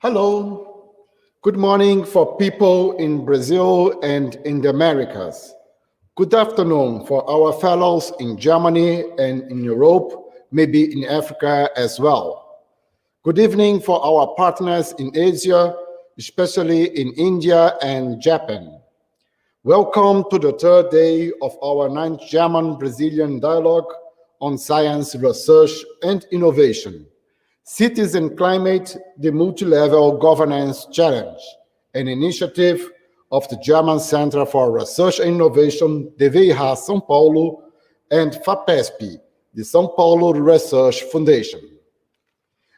Hello. Good morning for people in Brazil and in the Americas. Good afternoon for our fellows in Germany and in Europe, maybe in Africa as well. Good evening for our partners in Asia, especially in India and Japan. Welcome to the third day of our ninth German-Brazilian dialogue on science, research, and innovation. Cities and Climate, the Multi-Level Governance Challenge, an initiative of the German Center for Research and Innovation, DVH São Paulo, and FAPESP, the São Paulo Research Foundation.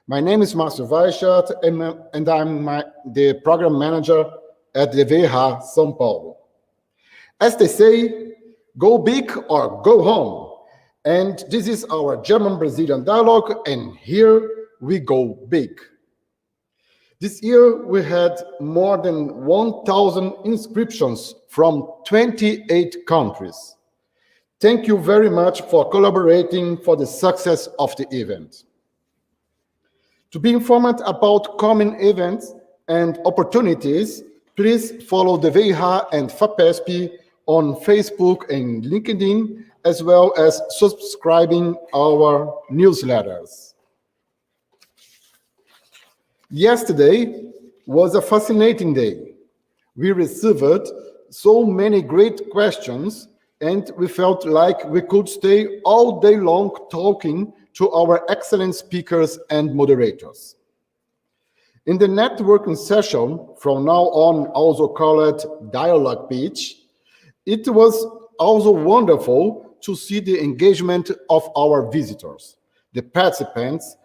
My name is Márcio Weichardt, and I'm the program manager at DVH São Paulo. As they say, go big or go home. And this is our German-Brazilian dialogue, and here we go big. This year, we had more than 1,000 inscriptions from 28 countries. Thank you very much for collaborating for the success of the event. To be informed about common events and opportunities, please follow the VH and FAPESP on Facebook and LinkedIn, as well as subscribing our newsletters. Yesterday was a fascinating day. We received so many great questions, and we felt like we could stay all day long talking to our excellent speakers and moderators. In the networking session, from now on also called Dialogue Pitch, it was also wonderful to see the engagement of our visitors. The participants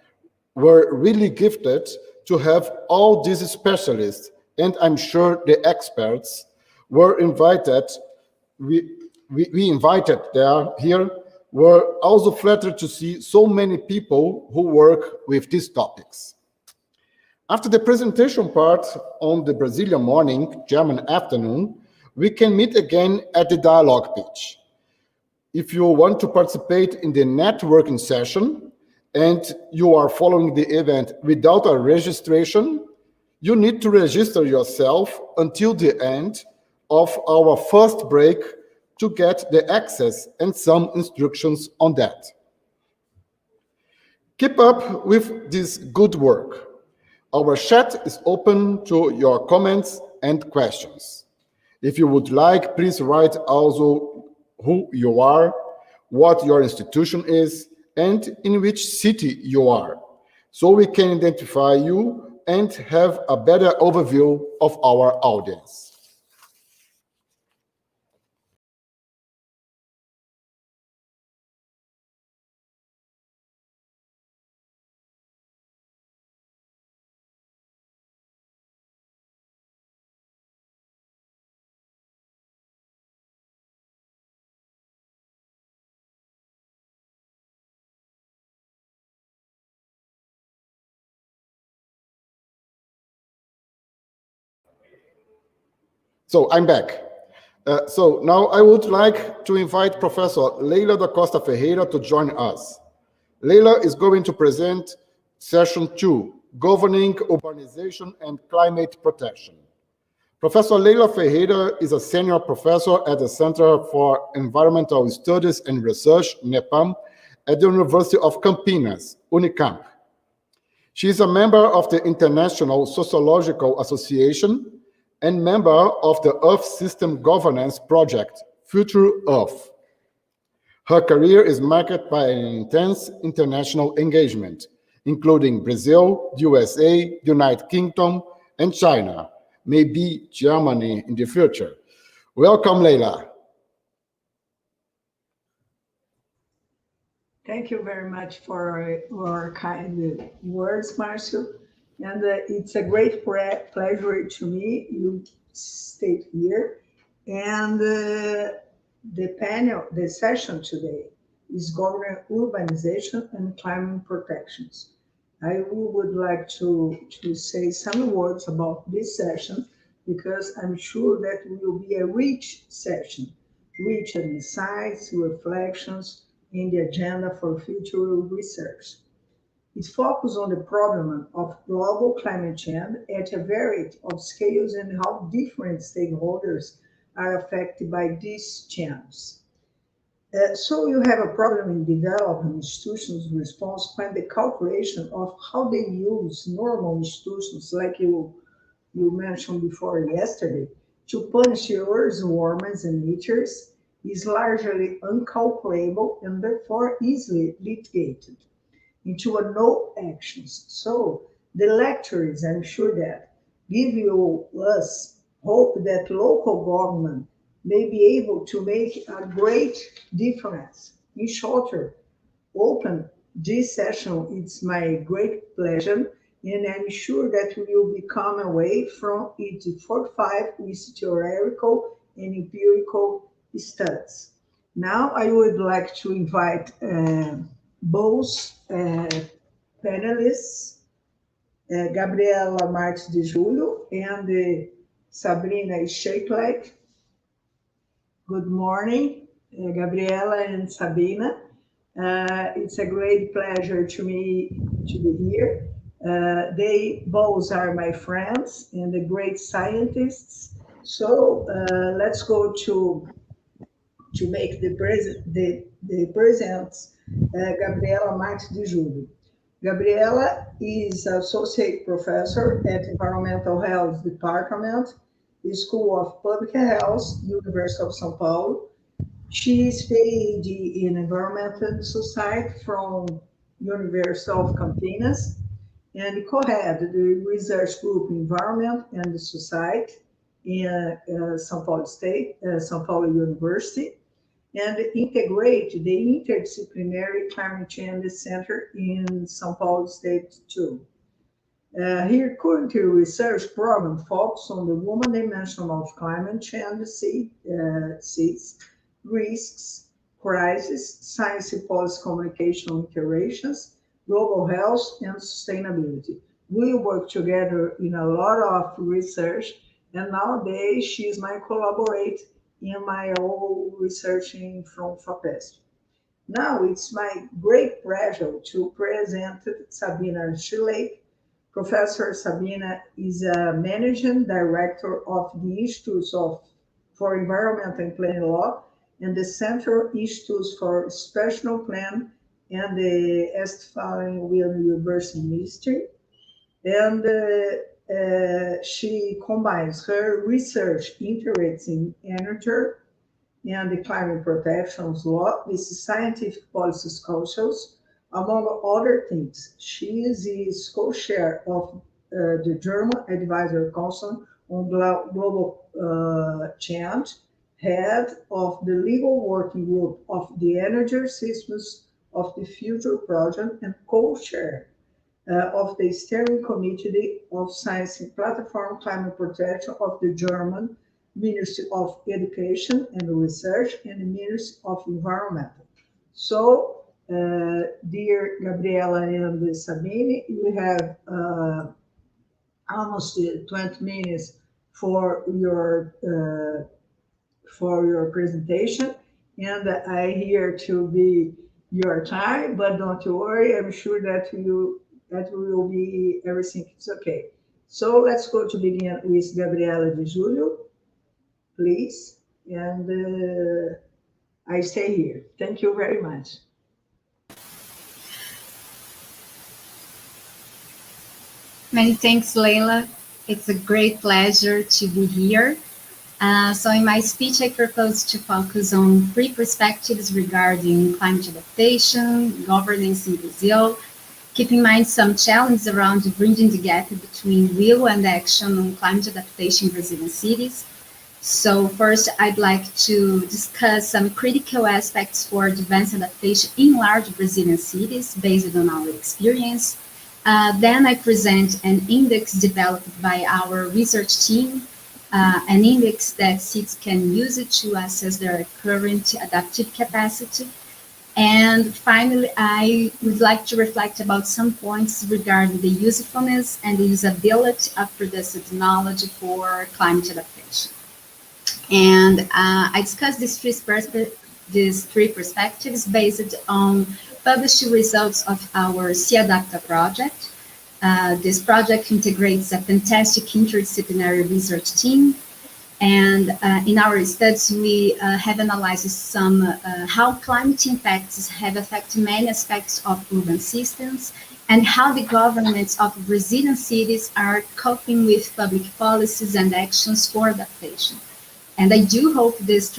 were really gifted to have all these specialists, and I'm sure the experts were invited. We invited here were also flattered to see so many people who work with these topics. After the presentation part on the Brazilian morning, German afternoon, we can meet again at the dialogue pitch. If you want to participate in the networking session, and you are following the event without a registration, you need to register yourself until the end of our first break to get the access and some instructions on that. Keep up with this good work. Our chat is open to your comments and questions. If you would like, please write also who you are, what your institution is, and in which city you are, so we can identify you and have a better overview of our audience. So I'm back. So now I would like to invite Professor Leila da Costa Ferreira to join us. Leila is going to present session 2, Governing Urbanization and Climate Protection. Professor Leila Ferreira is a senior professor at the Center for Environmental Studies and Research, NEPAM, at the University of Campinas, UNICAMP. She is a member of the International Sociological Association and member of the Earth System Governance Project, Future Earth. Her career is marked by an intense international engagement, including Brazil, the USA, the United Kingdom, and China, maybe Germany in the future. Welcome, Leila. Thank you very much for your kind words, Márcio. And it's a great pleasure to me you stayed here. And the panel, the session today is Governing Urbanization and Climate Protections. I would like to say some words about this session because I'm sure that will be a rich session, rich in insights, reflections, in the agenda for future research. It focuses on the problem of global climate change at a variety of scales and how different stakeholders are affected by these changes. So you have a problem in developing institutions' response when the calculation of how they use normal institutions, like you mentioned before yesterday, to punish earth warmers and emitters is largely uncalculable and therefore easily litigated into a no actions. So the lectures, I'm sure that, give you us hope that local government may be able to make a great difference. In shorter, open this session. It's my great pleasure, and I'm sure that we will become away from it 45 with theoretical and empirical studies. Now, I would like to invite both panelists, Gabriela Marques de Giulio and Sabine Schlacke. Good morning, Gabriela and Sabine. It's a great pleasure to me to be here. They both are my friends and the great scientists. So let's go to make the presents. Gabriela Marques de Giulio. Gabriela is associate professor at Environmental Health Department, School of Public Health, University of São Paulo. She is PhD in Environmental Society from University of Campinas and co-head the research group Environment and Society in São Paulo State, São Paulo University, and integrate the Interdisciplinary Climate Change Center in São Paulo State too. Her current research program focuses on the human dimension of climate change, seeds, risks, crisis, science and policy communication iterations, global health, and sustainability. We work together in a lot of research, and nowadays she is my collaborator in my own researching from FAPESP. Now it's my great pleasure to present Sabine Schlacke. Professor Sabine is a managing director of the Institute for Environment and Planning Law and the Central Institutes for Special Plan and the Westphalian University Ministry. And she combines her research interests in energy and the climate protection law with scientific policy cultures, among other things. She is the co-chair of the German Advisory Council on Global Change, head of the legal working group of the Energy Systems of the Future Project, and co-chair of the Steering Committee of Science and Platform Climate Protection of the German Ministry of Education and Research and the Ministry of Environment. So, dear Gabriela and Sabine, you have almost 20 minutes for your presentation, and I'm here to be your time. But don't worry, I'm sure that will be everything is okay. So let's go to begin with Gabriela de Giulio, please, and I stay here. Thank you very much. Many thanks, Leila. It's a great pleasure to be here. So in my speech, I propose to focus on three perspectives regarding climate adaptation, governance in Brazil, keep in mind some challenges around bridging the gap between will and action on climate adaptation in Brazilian cities. So first, I'd like to discuss some critical aspects for advanced adaptation in large Brazilian cities based on our experience. Then I present an index developed by our research team, an index that cities can use it to assess their current adaptive capacity. And finally, I would like to reflect about some points regarding the usefulness and the usability of predictive technology for climate adaptation. And I discussed these three perspectives based on published results of our SeaAdapta project. This project integrates a fantastic interdisciplinary research team. And in our studies, we have analyzed some how climate impacts have affected many aspects of urban systems and how the governments of resilient cities are coping with public policies and actions for adaptation. And I do hope these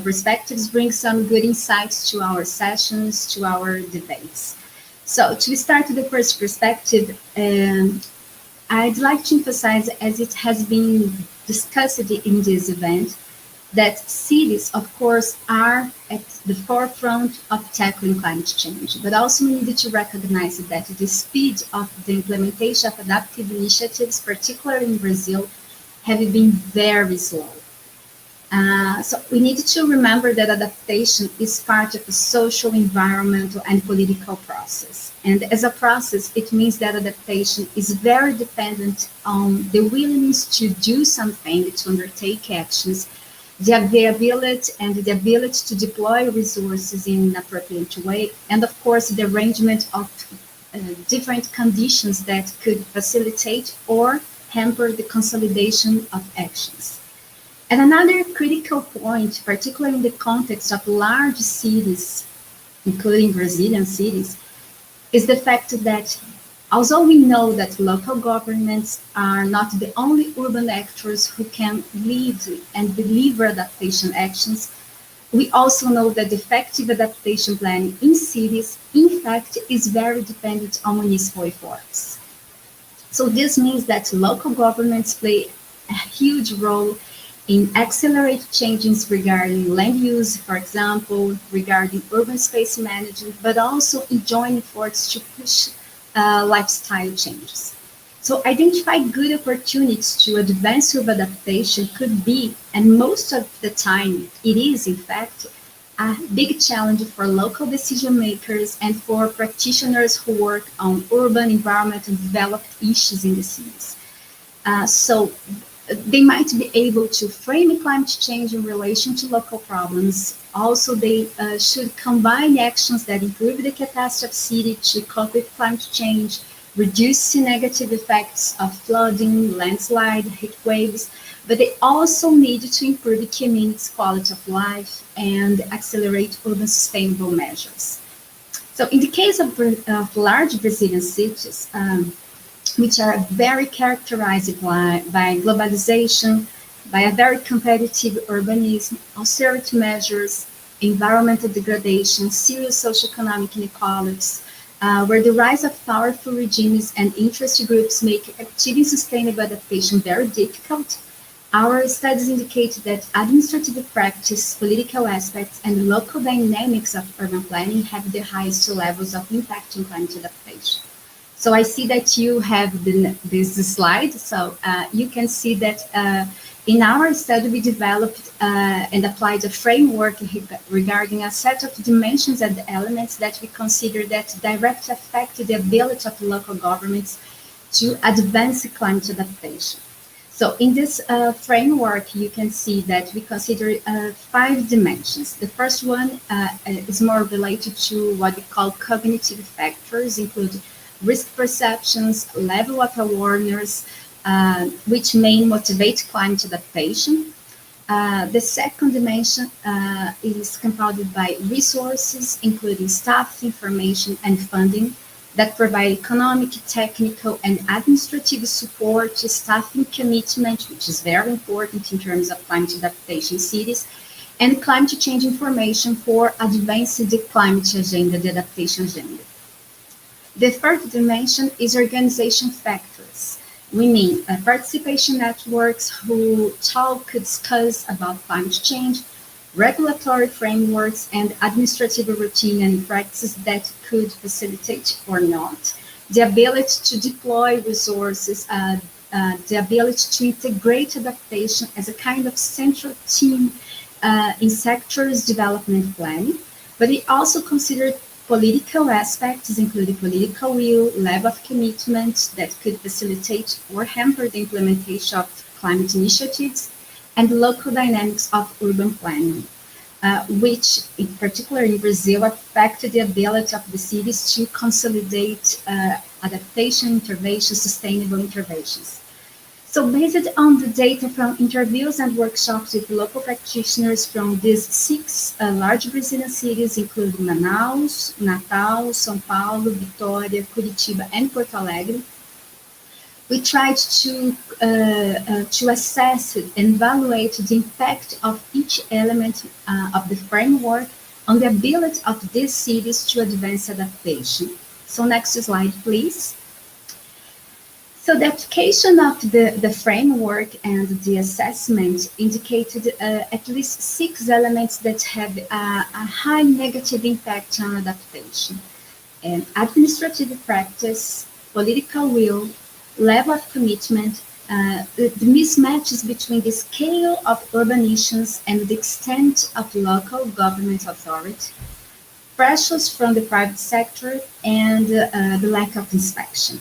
perspectives bring some good insights to our sessions, to our debates. So to start the first perspective, I'd like to emphasize, as it has been discussed in this event, that cities, of course, are at the forefront of tackling climate change, but also we need to recognize that the speed of the implementation of adaptive initiatives, particularly in Brazil, have been very slow. So we need to remember that adaptation is part of a social, environmental, and political process. And as a process, it means that adaptation is very dependent on the willingness to do something, to undertake actions, the availability and the ability to deploy resources in an appropriate way, and of course, the arrangement of different conditions that could facilitate or hamper the consolidation of actions. And another critical point, particularly in the context of large cities, including Brazilian cities, is the fact that although we know that local governments are not the only urban actors who can lead and deliver adaptation actions, we also know that effective adaptation planning in cities, in fact, is very dependent on municipal efforts. So this means that local governments play a huge role in accelerate changes regarding land use, for example, regarding urban space management, but also in joint efforts to push lifestyle changes. So identify good opportunities to advance urban adaptation could be, and most of the time it is in fact, a big challenge for local decision makers and for practitioners who work on urban, environment, and developed issues in the cities. So they might be able to frame climate change in relation to local problems. Also, they should combine actions that improve the capacity of city to cope with climate change, reduce the negative effects of flooding, landslide, heat waves, but they also need to improve the community's quality of life and accelerate urban sustainable measures. So in the case of large Brazilian cities, which are very characterized by globalization, by a very competitive urbanism, austerity measures, environmental degradation, serious socioeconomic inequalities, where the rise of powerful regimes and interest groups make achieving sustainable adaptation very difficult. Our studies indicate that administrative practice, political aspects, and local dynamics of urban planning have the highest levels of impact on climate adaptation. So I see that you have this slide. So you can see that in our study, we developed and applied a framework regarding a set of dimensions and elements that we consider that directly affect the ability of local governments to advance climate adaptation. So in this framework, you can see that we consider 5 dimensions. The first one is more related to what we call cognitive factors, include risk perceptions, level of awareness, which may motivate climate adaptation. The second dimension is compounded by resources, including staff, information, and funding that provide economic, technical, and administrative support to staffing commitment, which is very important in terms of climate adaptation cities, and climate change information for advancing the climate agenda, the adaptation agenda. The third dimension is organization factors. We mean participation networks who talk, discuss about climate change, regulatory frameworks, and administrative routine and practices that could facilitate or not, the ability to deploy resources, the ability to integrate adaptation as a kind of central team in sectors development planning, but it also considered political aspects, including political will, level of commitment that could facilitate or hamper the implementation of climate initiatives, and local dynamics of urban planning. which in particular in Brazil affected the ability of the cities to consolidate adaptation interventions, sustainable interventions. So based on the data from interviews and workshops with local practitioners from these 6 large Brazilian cities, including Manaus, Natal, São Paulo, Vitória, Curitiba, and Porto Alegre, we tried to assess and evaluate the impact of each element of the framework on the ability of these cities to advance adaptation. So next slide, please. So the application of the framework and the assessment indicated at least 6 elements that have a high negative impact on adaptation. And administrative practice, political will, level of commitment, the mismatches between the scale of urban issues and the extent of local government authority, pressures from the private sector, and the lack of inspection.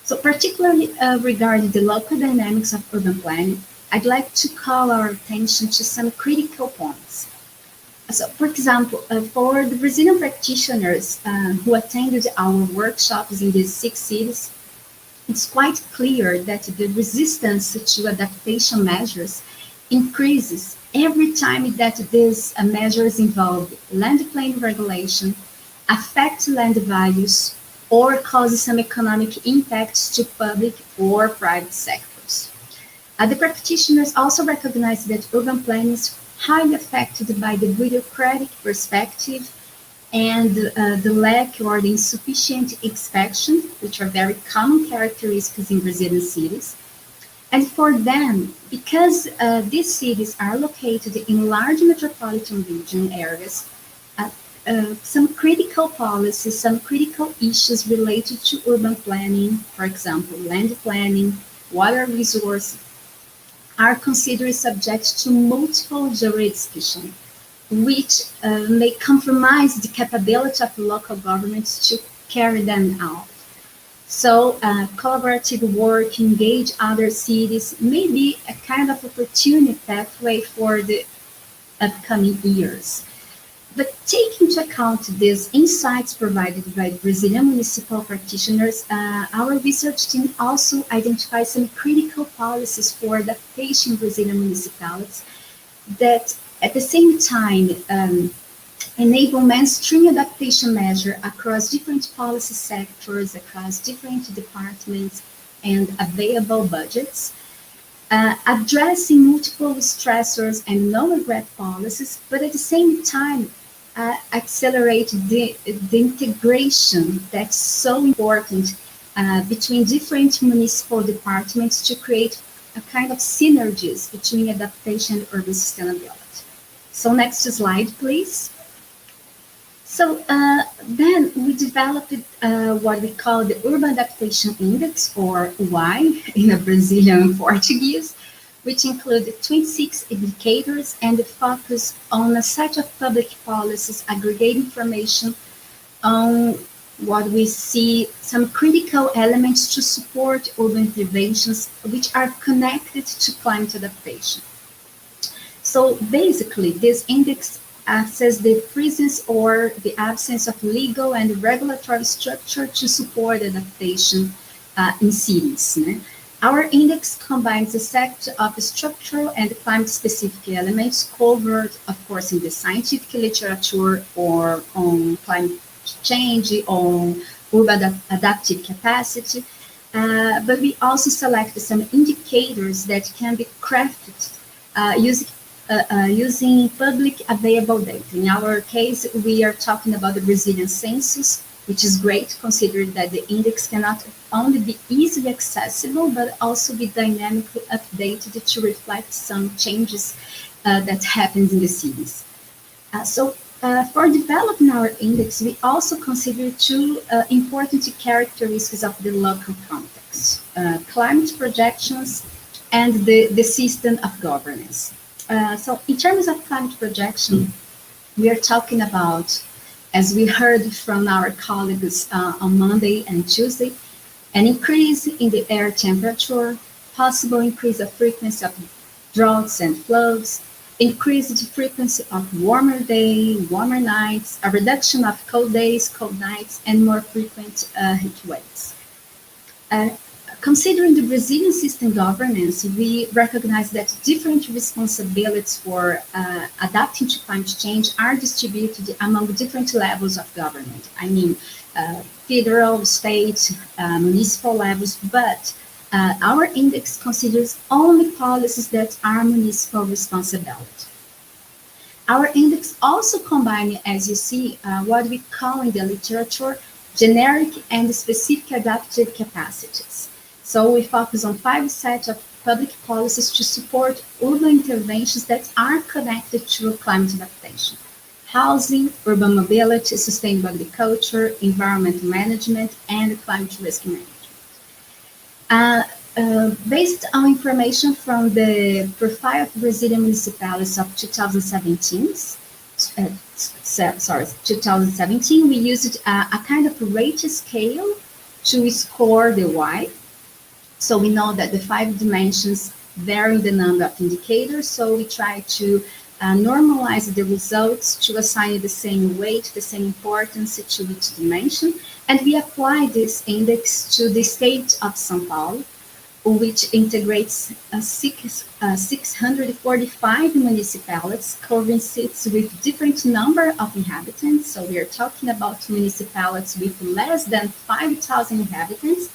So particularly regarding the local dynamics of urban planning, I'd like to call our attention to some critical points. So, for example, for the Brazilian practitioners who attended our workshops in these 6 cities, it's quite clear that the resistance to adaptation measures increases every time that these measures involve land plane regulation, affect land values, or cause some economic impacts to public or private sectors. The practitioners also recognize that urban planning is highly affected by the bureaucratic perspective and the lack or the insufficient inspection, which are very common characteristics in Brazilian cities. And for them, because these cities are located in large metropolitan region areas, some critical policies, some critical issues related to urban planning, for example, land planning, water resource, are considered subject to multiple jurisdiction, which may compromise the capability of local governments to carry them out. So collaborative work, engage other cities may be a kind of opportunity pathway for the upcoming years. But taking into account these insights provided by Brazilian municipal practitioners, our research team also identified some critical policies for adaptation in Brazilian municipalities that at the same time enable mainstream adaptation measures across different policy sectors, across different departments and available budgets, addressing multiple stressors and no-regret policies, but at the same time accelerate the integration that's so important between different municipal departments to create a kind of synergies between adaptation and urban sustainability. So next slide, please. So then we developed what we call the Urban Adaptation Index, or UAI in a Brazilian Portuguese, which include 26 indicators and focus on a set of public policies, aggregate information on what we see some critical elements to support urban interventions which are connected to climate adaptation. So basically, this index assesses the presence or the absence of legal and regulatory structure to support adaptation in cities. Our index combines a set of structural and climate-specific elements covered, of course, in the scientific literature or on climate change, on urban adaptive capacity, but we also selected some indicators that can be crafted using public available data. In our case, we are talking about the Brazilian census, which is great, considering that the index cannot only be easily accessible, but also be dynamically updated to reflect some changes that happen in the cities. For developing our index, we also consider 2 important characteristics of the local context, climate projections and the system of governance. So in terms of climate projection, we are talking about, as we heard from our colleagues on Monday and Tuesday, an increase in the air temperature, possible increase of frequency of droughts and floods, increased frequency of warmer day, warmer nights, a reduction of cold days, cold nights, and more frequent heat waves. Considering the Brazilian system governance, we recognize that different responsibilities for adapting to climate change are distributed among different levels of government. I mean, federal, state, municipal levels, but our index considers only policies that are municipal responsibility. Our index also combines, as you see, what we call in the literature generic and specific adaptive capacities. So we focus on 5 sets of public policies to support urban interventions that are connected to climate adaptation: housing, urban mobility, sustainable agriculture, environmental management, and climate risk management. Based on information from the profile of Brazilian municipalities of 2017, we used a kind of rate scale to score the Y. So we know that the 5 dimensions vary the number of indicators, so we try to normalize the results to assign the same weight, the same importance to each dimension, and we apply this index to the state of São Paulo, which integrates 645 municipalities covering cities with different number of inhabitants. So we are talking about municipalities with less than 5,000 inhabitants,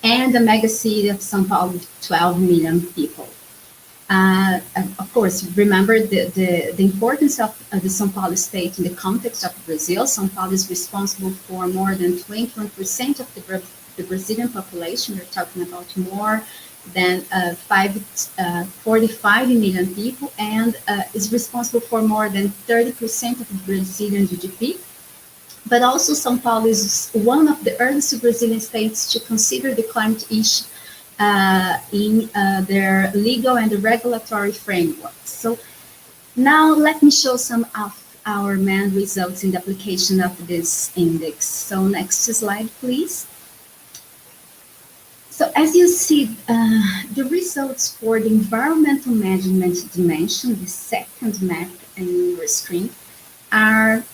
and the mega city of São Paulo with 12 million people. Of course, remember the importance of the São Paulo state in the context of Brazil. São Paulo is responsible for more than 21% of the Brazilian population. We're talking about more than 45 million people, and is responsible for more than 30% of the Brazilian GDP. But also São Paulo is one of the earliest Brazilian states to consider the climate issue in their legal and regulatory frameworks. So now let me show some of our main results in the application of this index. So next slide, please. So as you see, the results for the environmental management dimension, the second map in your screen, are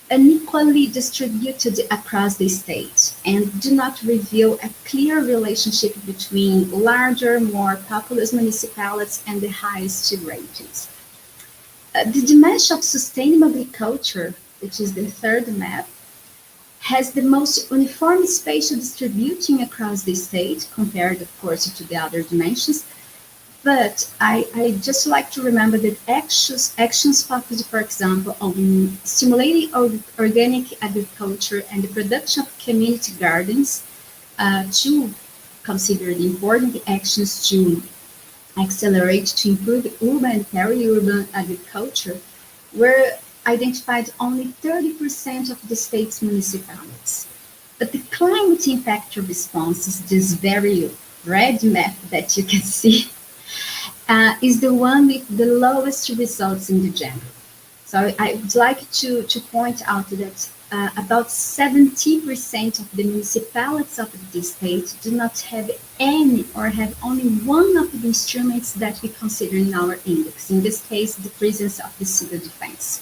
unequally distributed across the state and do not reveal a clear relationship between larger, more populous municipalities and the highest ratings. The dimension of sustainable agriculture, which is the third map, has the most uniform spatial distribution across the state, compared, of course, to the other dimensions. But I just like to remember that actions focused, for example, on stimulating organic agriculture and the production of community gardens, to consider the important actions to accelerate, to improve urban and peri-urban agriculture, were identified only 30% of the state's municipalities. But the climate impact responses, this very red map that you can see, is the one with the lowest results in the general. So I would like to point out that about 70% of the municipalities of the state do not have any or have only one of the instruments that we consider in our index, in this case, the presence of the civil defense.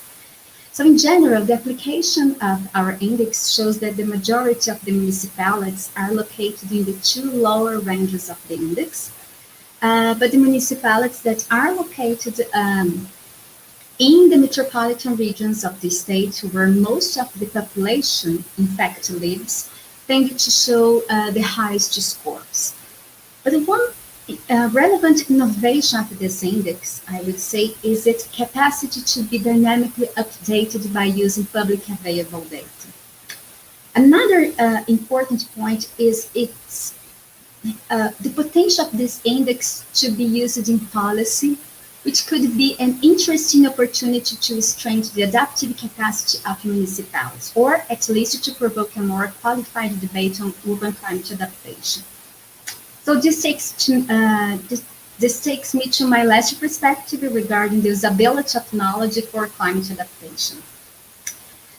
So in general, the application of our index shows that the majority of the municipalities are located in the 2 lower ranges of the index, but the municipalities that are located in the metropolitan regions of the state, where most of the population, in fact, lives, tend to show the highest scores. But one relevant innovation of this index, I would say, is its capacity to be dynamically updated by using public available data. Another important point is the potential of this index to be used in policy, which could be an interesting opportunity to strengthen the adaptive capacity of municipalities, or at least to provoke a more qualified debate on urban climate adaptation. So this takes me to my last perspective regarding the usability of knowledge for climate adaptation.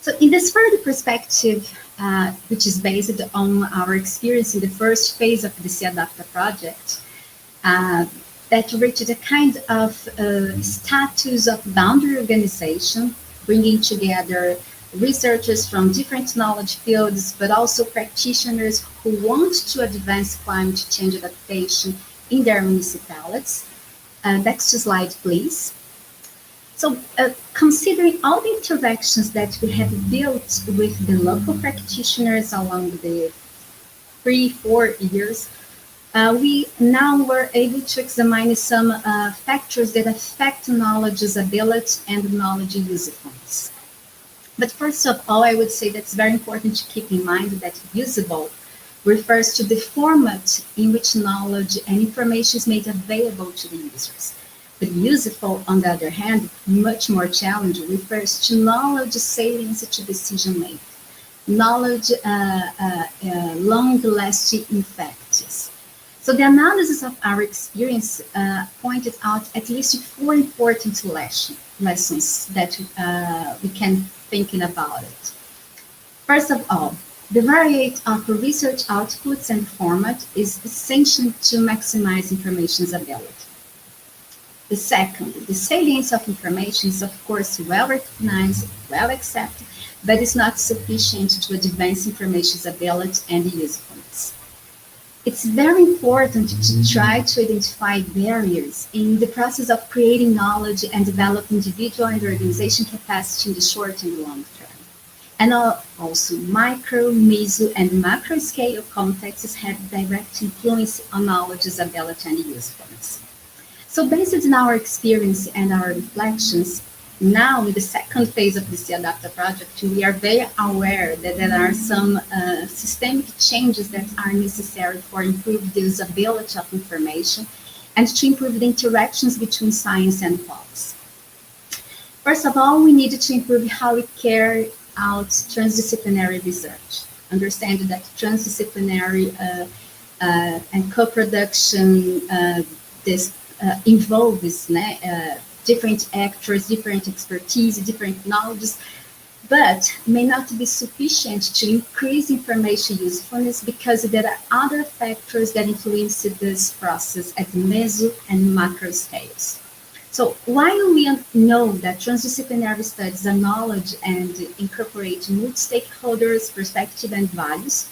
So in this further perspective, which is based on our experience in the first phase of the Se Adapta project, that reached a kind of status of boundary organization, bringing together researchers from different knowledge fields, but also practitioners who want to advance climate change adaptation in their municipalities. Next slide, please. So, considering all the interactions that we have built with the local practitioners along the 3-4 years, we now were able to examine some factors that affect knowledge usability and knowledge usefulness. But first of all, I would say that it's very important to keep in mind that usable refers to the format in which knowledge and information is made available to the users. But useful, on the other hand, much more challenging, refers to knowledge salience to decision making, knowledge long-lasting effects. So the analysis of our experience pointed out at least 4 important lessons that we can thinking about it. First of all, the variety of research outputs and format is essential to maximize information's ability. The second, the salience of information is of course well recognized, well accepted, but is not sufficient to advance information's ability and usefulness. It's very important to try to identify barriers in the process of creating knowledge and develop individual and organization capacity in the short and long term. And also micro, meso, and macro scale contexts have direct influence on knowledge's ability and usefulness. So based on our experience and our reflections, now in the second phase of the SeaAdapta project, we are very aware that there are some systemic changes that are necessary for improve the usability of information and to improve the interactions between science and policy. First of all, we need to improve how we carry out transdisciplinary research. Understand that transdisciplinary and co-production involves different actors, different expertise, different knowledges, but may not be sufficient to increase information usefulness because there are other factors that influence this process at meso and macro scales. So while we know that transdisciplinary studies acknowledge and incorporate multi-stakeholders' perspective and values,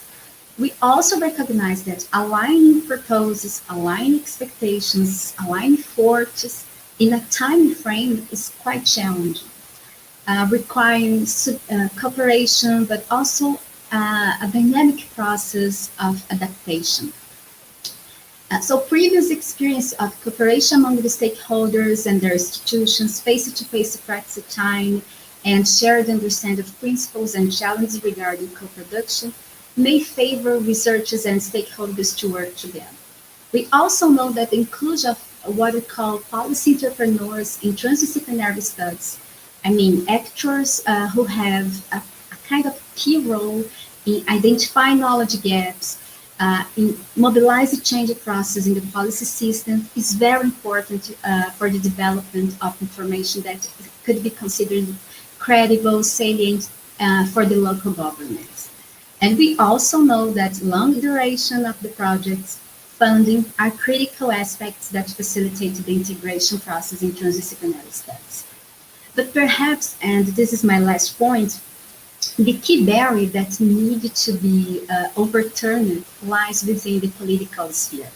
we also recognize that aligning purposes, aligning expectations, aligning efforts in a time frame is quite challenging, requiring cooperation, but also a dynamic process of adaptation. So previous experience of cooperation among the stakeholders and their institutions, face-to-face practice time, and shared understanding of principles and challenges regarding co-production may favor researchers and stakeholders to work together. We also know that the inclusion of what we call policy entrepreneurs in transdisciplinary studies, I mean actors who have a kind of key role in identifying knowledge gaps, in mobilizing change process in the policy system is very important for the development of information that could be considered credible, salient for the local governments. And we also know that long duration of the projects funding are critical aspects that facilitate the integration process in transdisciplinary studies. But perhaps, and this is my last point, the key barrier that needs to be overturned lies within the political sphere.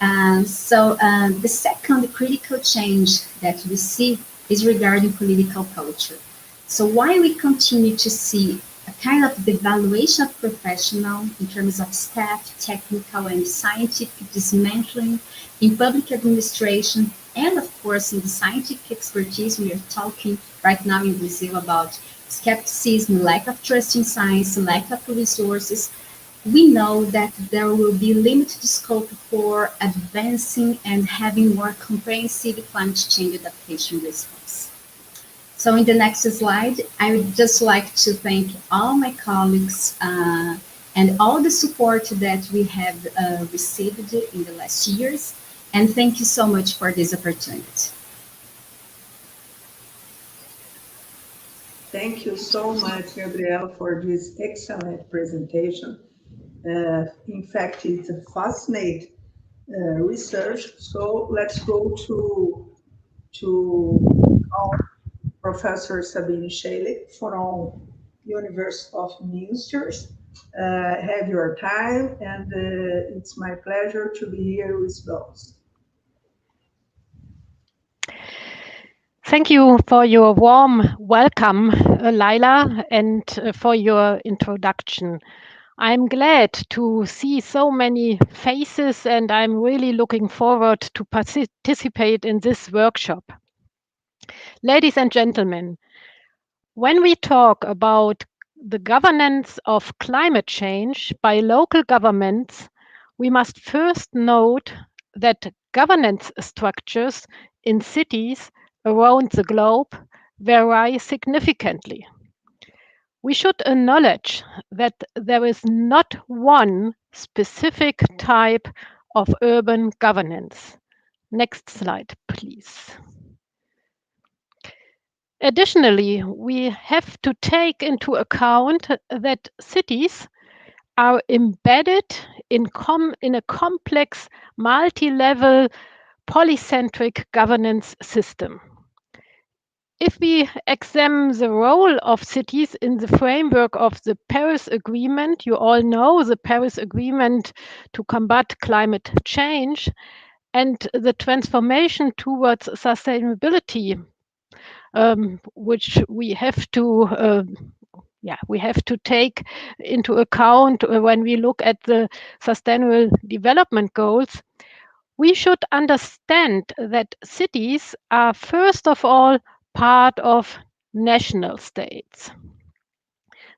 The second critical change that we see is regarding political culture. So while we continue to see a kind of devaluation of professional in terms of staff, technical and scientific dismantling in public administration, and of course in the scientific expertise, we are talking right now in Brazil about skepticism, lack of trust in science, lack of resources, we know that there will be limited scope for advancing and having more comprehensive climate change adaptation response. So in the next slide, I would just like to thank all my colleagues and all the support that we have received in the last years. And thank you so much for this opportunity. Thank you so much, Gabriela, for this excellent presentation. In fact, it's fascinating research. So let's go to our Professor Sabine Schlacke from University of Münster. Have your time, and it's my pleasure to be here with those. Thank you for your warm welcome, Leila, and for your introduction. I'm glad to see so many faces, and I'm really looking forward to participate in this workshop. Ladies and gentlemen, when we talk about the governance of climate change by local governments, we must first note that governance structures in cities around the globe vary significantly. We should acknowledge that there is not one specific type of urban governance. Next slide, please. Additionally, we have to take into account that cities are embedded in a complex, multi-level, polycentric governance system. If we examine the role of cities in the framework of the Paris Agreement, you all know the Paris Agreement to combat climate change and the transformation towards sustainability, which we have to take into account when we look at the Sustainable Development Goals. We should understand that cities are first of all part of national states.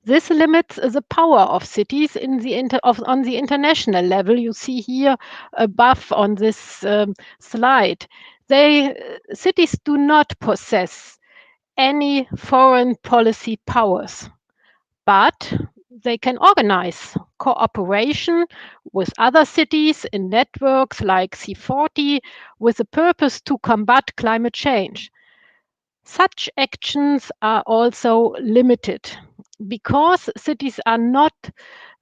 This limits the power of cities on the international level. You see here above on this slide. Cities do not possess any foreign policy powers, but they can organize cooperation with other cities in networks like C40 with the purpose to combat climate change. Such actions are also limited because cities are not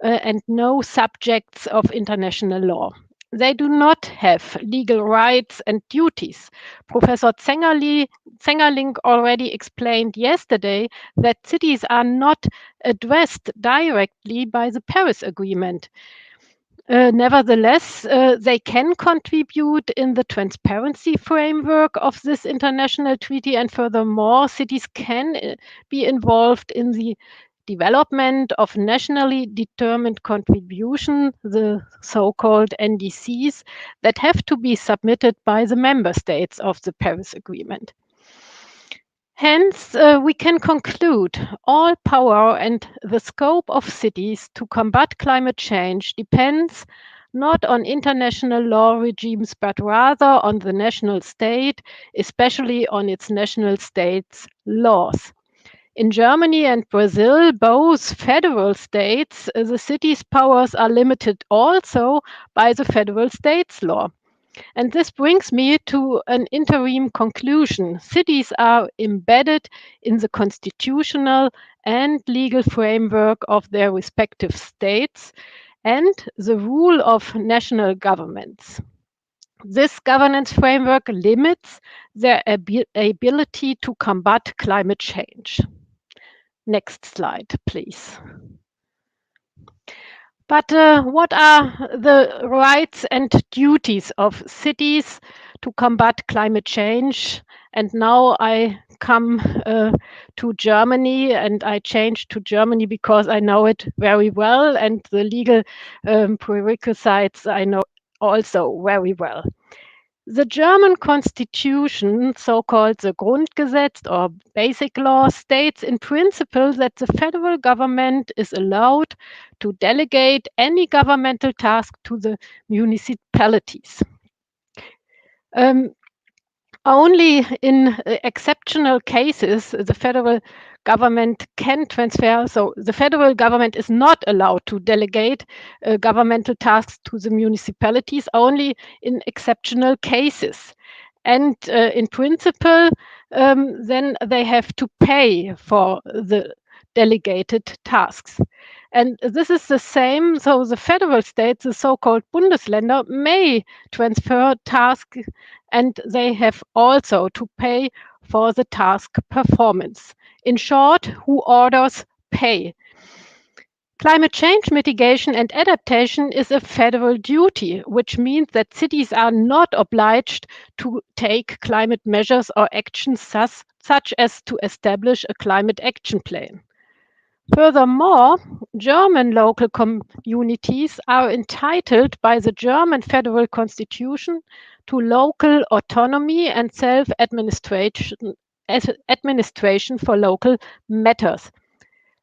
and no subjects of international law. They do not have legal rights and duties. Professor Zengerling already explained yesterday that cities are not addressed directly by the Paris Agreement. Nevertheless, they can contribute in the transparency framework of this international treaty, and furthermore, cities can be involved in the development of nationally determined contribution, the so-called NDCs, that have to be submitted by the member states of the Paris Agreement. Hence, we can conclude all power and the scope of cities to combat climate change depends not on international law regimes, but rather on the national state, especially on its national state's laws. In Germany and Brazil, both federal states, the city's powers are limited also by the federal state's law. And this brings me to an interim conclusion. Cities are embedded in the constitutional and legal framework of their respective states and the rule of national governments. This governance framework limits their ability to combat climate change. Next slide, please. But what are the rights and duties of cities to combat climate change? And now I come to Germany, and I changed to Germany because I know it very well, and the legal prerequisites I know also very well. The German constitution, so-called the Grundgesetz or basic law, states in principle that the federal government is allowed to delegate any governmental task to the municipalities. Only in exceptional cases, the federal government can transfer. So the federal government is not allowed to delegate governmental tasks to the municipalities, only in exceptional cases. And in principle, then they have to pay for the delegated tasks. And this is the same, so the federal states, the so-called Bundesländer, may transfer tasks and they have also to pay for the task performance. In short, who orders pay. Climate change mitigation and adaptation is a federal duty, which means that cities are not obliged to take climate measures or actions such as to establish a climate action plan. Furthermore, German local communities are entitled by the German federal constitution to local autonomy and self-administration for local matters.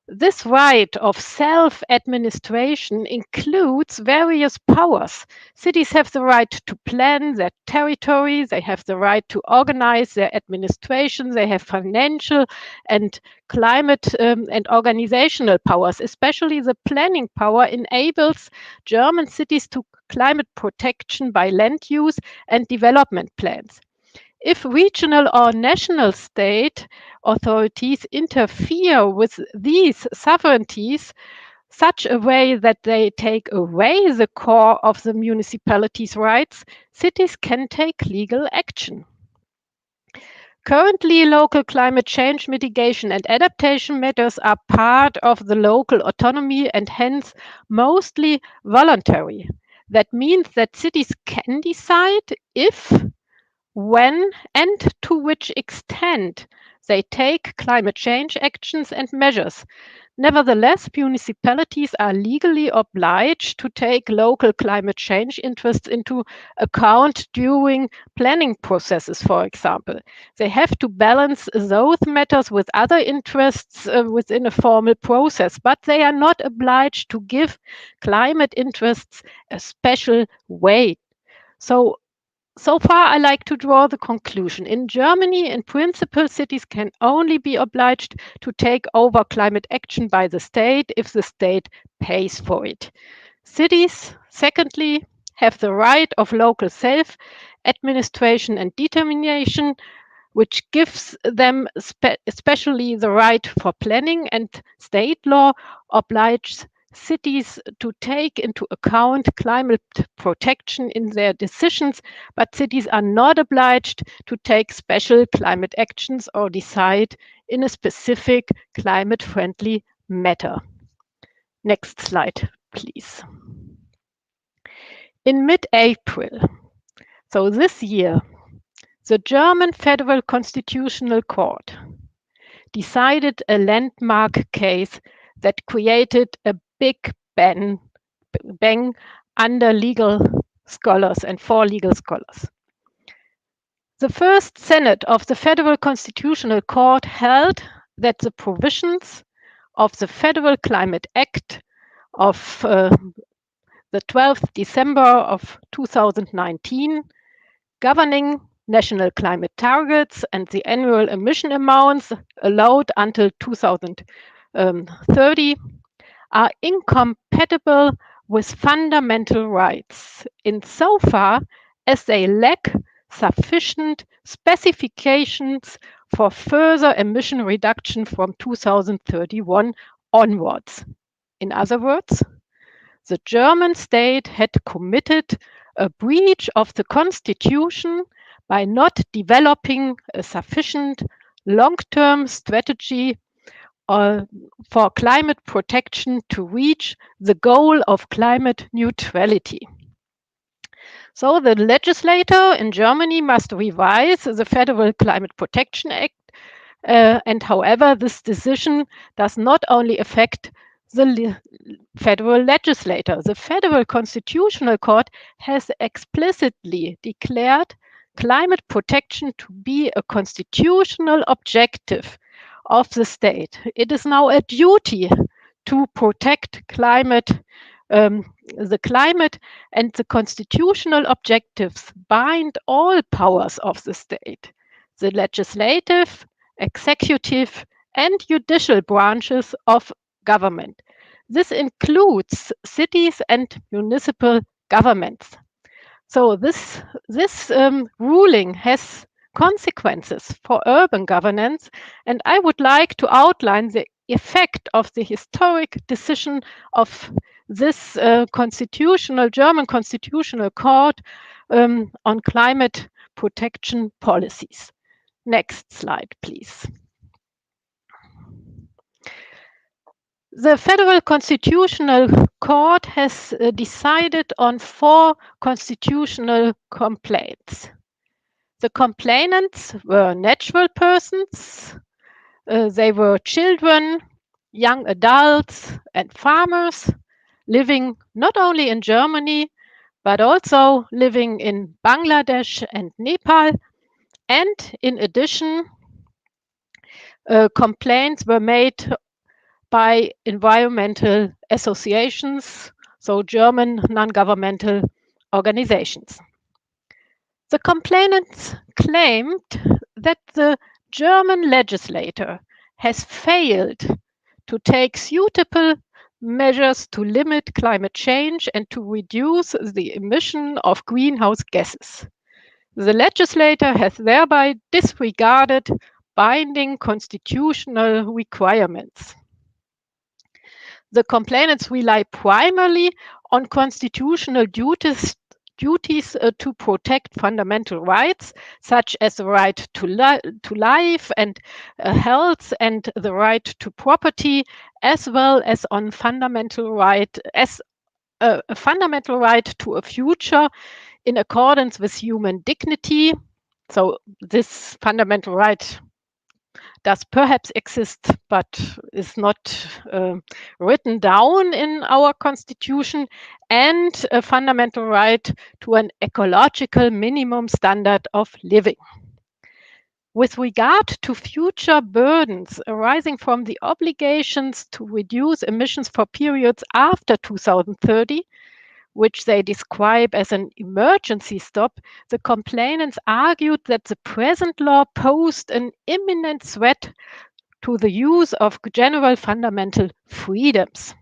This right of self-administration includes various powers. Cities have the right to plan their territory, they have the right to organize their administration, they have financial and climate and organizational powers. Especially the planning power enables German cities to climate protection by land use and development plans. If regional or national state authorities interfere with these sovereignties such a way that they take away the core of the municipality's rights, cities can take legal action. Currently, local climate change mitigation and adaptation matters are part of the local autonomy and hence mostly voluntary. That means that cities can decide if, when and to which extent they take climate change actions and measures. Nevertheless, municipalities are legally obliged to take local climate change interests into account during planning processes, for example. They have to balance those matters with other interests within a formal process, but they are not obliged to give climate interests a special weight. So far, I like to draw the conclusion. In Germany, in principle, cities can only be obliged to take over climate action by the state if the state pays for it. Cities, secondly, have the right of local self-administration and determination, which gives them especially the right for planning, and state law obliges cities to take into account climate protection in their decisions, but cities are not obliged to take special climate actions or decide in a specific climate-friendly matter. Next slide, please. In mid-April, so this year, the German Federal Constitutional Court decided a landmark case that created a big bang under legal scholars and for legal scholars. The first Senate of the Federal Constitutional Court held that the provisions of the Federal Climate Act of the 12th December of 2019 governing national climate targets and the annual emission amounts allowed until 2030 are incompatible with fundamental rights insofar as they lack sufficient specifications for further emission reduction from 2031 onwards. In other words, the German state had committed a breach of the constitution by not developing a sufficient long-term strategy for climate protection to reach the goal of climate neutrality. So the legislator in Germany must revise the Federal Climate Protection Act, and however, this decision does not only affect the federal legislator. The Federal Constitutional Court has explicitly declared climate protection to be a constitutional objective of the state. It is now a duty to protect climate, the climate, and the constitutional objectives bind all powers of the state, the legislative, executive, and judicial branches of government. This includes cities and municipal governments. So this ruling has consequences for urban governance, and I would like to outline the effect of the historic decision of this German Constitutional Court on climate protection policies. Next slide, please. The Federal Constitutional Court has decided on 4 constitutional complaints. The complainants were natural persons, they were children, young adults, and farmers living not only in Germany, but also living in Bangladesh and Nepal. And in addition, complaints were made by environmental associations, so German non-governmental organizations. The complainants claimed that the German legislator has failed to take suitable measures to limit climate change and to reduce the emission of greenhouse gases. The legislator has thereby disregarded binding constitutional requirements. The complainants rely primarily on constitutional duties to protect fundamental rights, such as the right to life and health and the right to property, as well as on fundamental right as a fundamental right to a future in accordance with human dignity. So this fundamental right does perhaps exist, but is not written down in our constitution, and a fundamental right to an ecological minimum standard of living. With regard to future burdens arising from the obligations to reduce emissions for periods after 2030, which they describe as an emergency stop, the complainants argued that the present law posed an imminent threat to the use of general fundamental freedoms.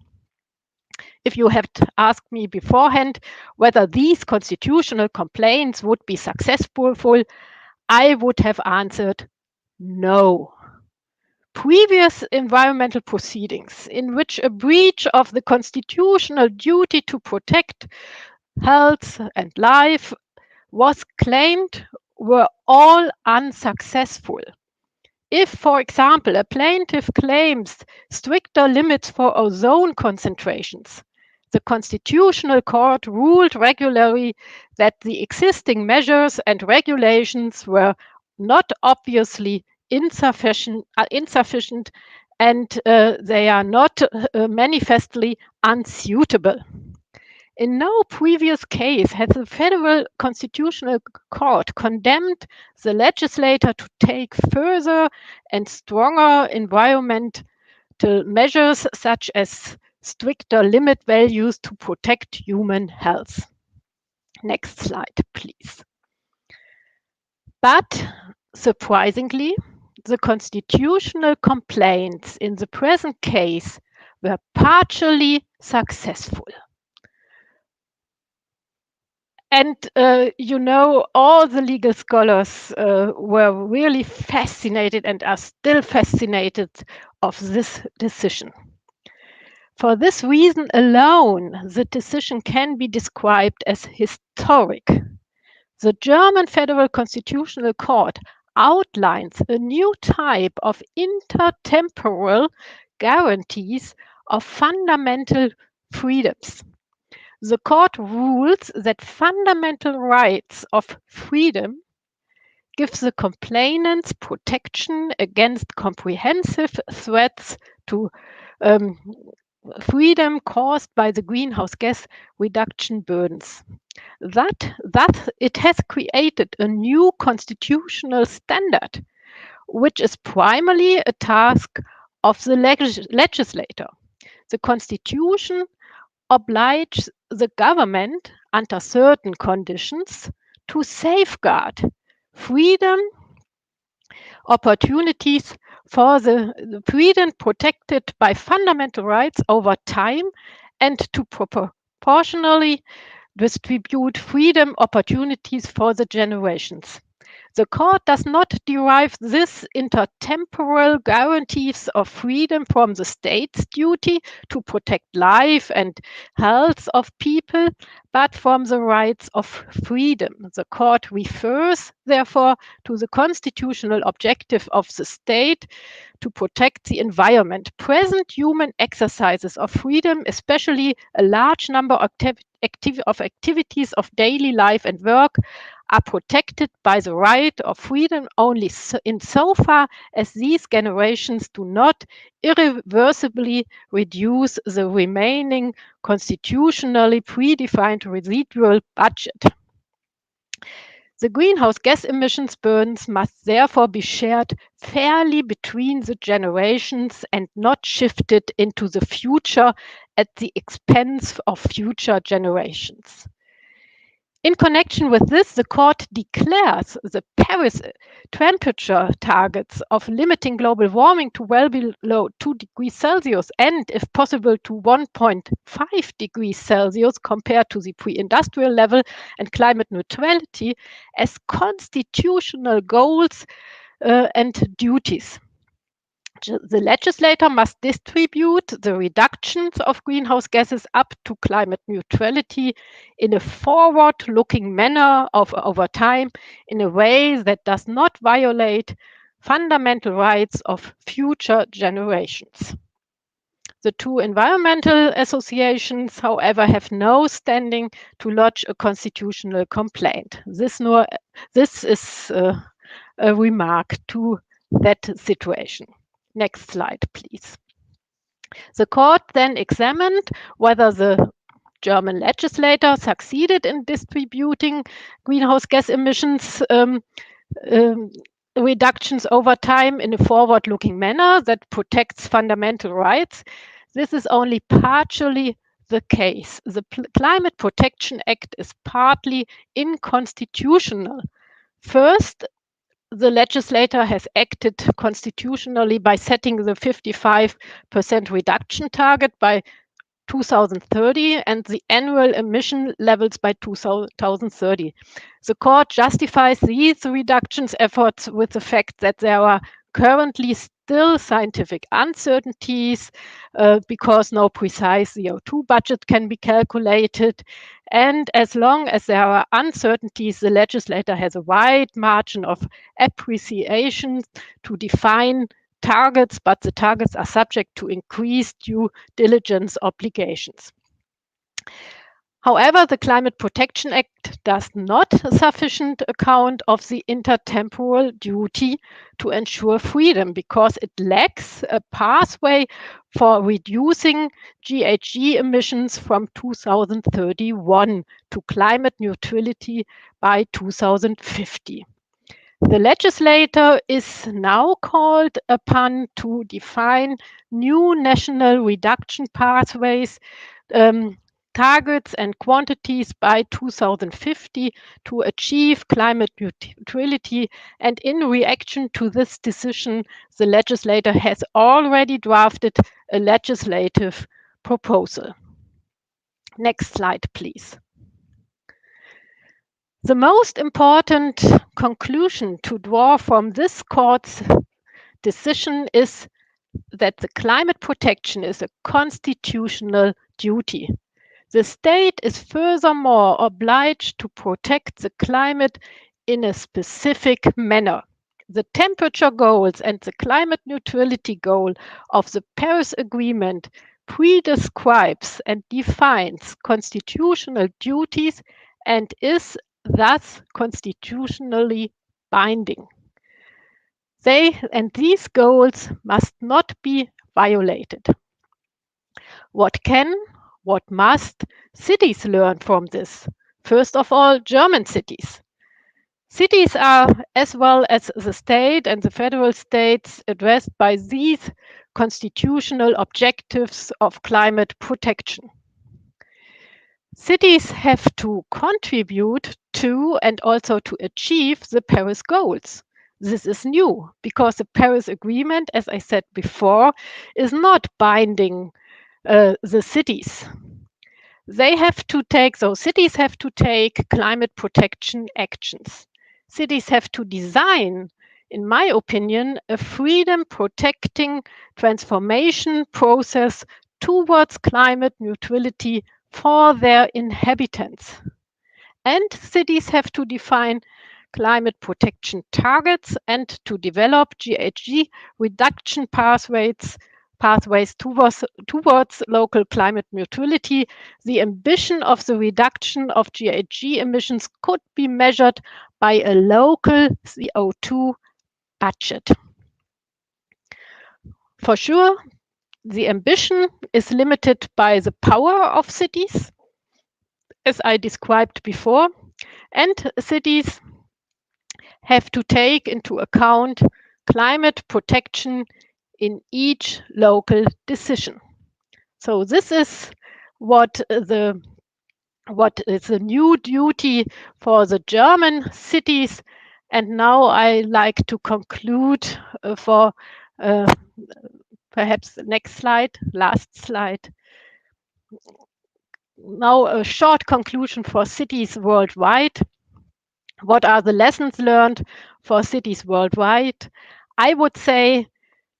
If you had asked me beforehand whether these constitutional complaints would be successful, I would have answered no. Previous environmental proceedings in which a breach of the constitutional duty to protect health and life was claimed were all unsuccessful. If, for example, a plaintiff claims stricter limits for ozone concentrations, the Constitutional Court ruled regularly that the existing measures and regulations were not obviously insufficient and they are not manifestly unsuitable. In no previous case has the Federal Constitutional Court condemned the legislator to take further and stronger environmental measures such as stricter limit values to protect human health. Next slide, please. But surprisingly, the constitutional complaints in the present case were partially successful. And all the legal scholars were really fascinated and are still fascinated of this decision. For this reason alone, the decision can be described as historic. The German Federal Constitutional Court outlines a new type of intertemporal guarantees of fundamental freedoms. The court rules that fundamental rights of freedom give the complainants protection against comprehensive threats to freedom caused by the greenhouse gas reduction burdens. Thus, it has created a new constitutional standard, which is primarily a task of the legislator. The Constitution obliges the government, under certain conditions, to safeguard freedom, opportunities for the freedom protected by fundamental rights over time, and to proportionally distribute freedom opportunities for the generations. The court does not derive this intertemporal guarantees of freedom from the state's duty to protect life and health of people, but from the rights of freedom. The court refers, therefore, to the constitutional objective of the state to protect the environment. Present human exercises of freedom, especially a large number of activities of daily life and work, are protected by the right of freedom only insofar as these generations do not irreversibly reduce the remaining constitutionally predefined residual budget. The greenhouse gas emissions burdens must therefore be shared fairly between the generations and not shifted into the future at the expense of future generations. In connection with this, the court declares the Paris temperature targets of limiting global warming to well below 2 degrees Celsius and, if possible, to 1.5 degrees Celsius compared to the pre-industrial level and climate neutrality as constitutional goals and duties. The legislator must distribute the reductions of greenhouse gases up to climate neutrality in a forward-looking manner over time in a way that does not violate fundamental rights of future generations. The two environmental associations, however, have no standing to lodge a constitutional complaint. This is a remark to that situation. Next slide, please. The court then examined whether the German legislator succeeded in distributing greenhouse gas emissions reductions over time in a forward-looking manner that protects fundamental rights. This is only partially the case. The Climate Protection Act is partly unconstitutional. First, the legislator has acted constitutionally by setting the 55% reduction target by 2030 and the annual emission levels by 2030. The court justifies these reductions efforts with the fact that there are currently still scientific uncertainties because no precise CO2 budget can be calculated. And as long as there are uncertainties, the legislator has a wide margin of appreciation to define targets, but the targets are subject to increased due diligence obligations. However, the Climate Protection Act does not sufficient account of the intertemporal duty to ensure freedom because it lacks a pathway for reducing GHG emissions from 2031 to climate neutrality by 2050. The legislator is now called upon to define new national reduction pathways, targets and quantities by 2050 to achieve climate neutrality. And in reaction to this decision, the legislator has already drafted a legislative proposal. Next slide, please. The most important conclusion to draw from this court's decision is that the climate protection is a constitutional duty. The state is furthermore obliged to protect the climate in a specific manner. The temperature goals and the climate neutrality goal of the Paris Agreement prescribes and defines constitutional duties and is thus constitutionally binding. These goals must not be violated. What must cities learn from this? First of all, German cities. Cities are, as well as the state and the federal states, addressed by these constitutional objectives of climate protection. Cities have to contribute to and also to achieve the Paris goals. This is new because the Paris Agreement, as I said before, is not binding the cities. Cities have to take climate protection actions. cities have to design, in my opinion, a freedom-protecting transformation process towards climate neutrality for their inhabitants. And cities have to define climate protection targets and to develop GHG reduction pathways towards local climate neutrality. The ambition of the reduction of GHG emissions could be measured by a local CO2 budget. For sure, the ambition is limited by the power of cities, as I described before, and cities have to take into account climate protection in each local decision. So this is what is a new duty for the German cities. And now I like to conclude for perhaps the next slide, last slide. Now a short conclusion for cities worldwide. What are the lessons learned for cities worldwide? I would say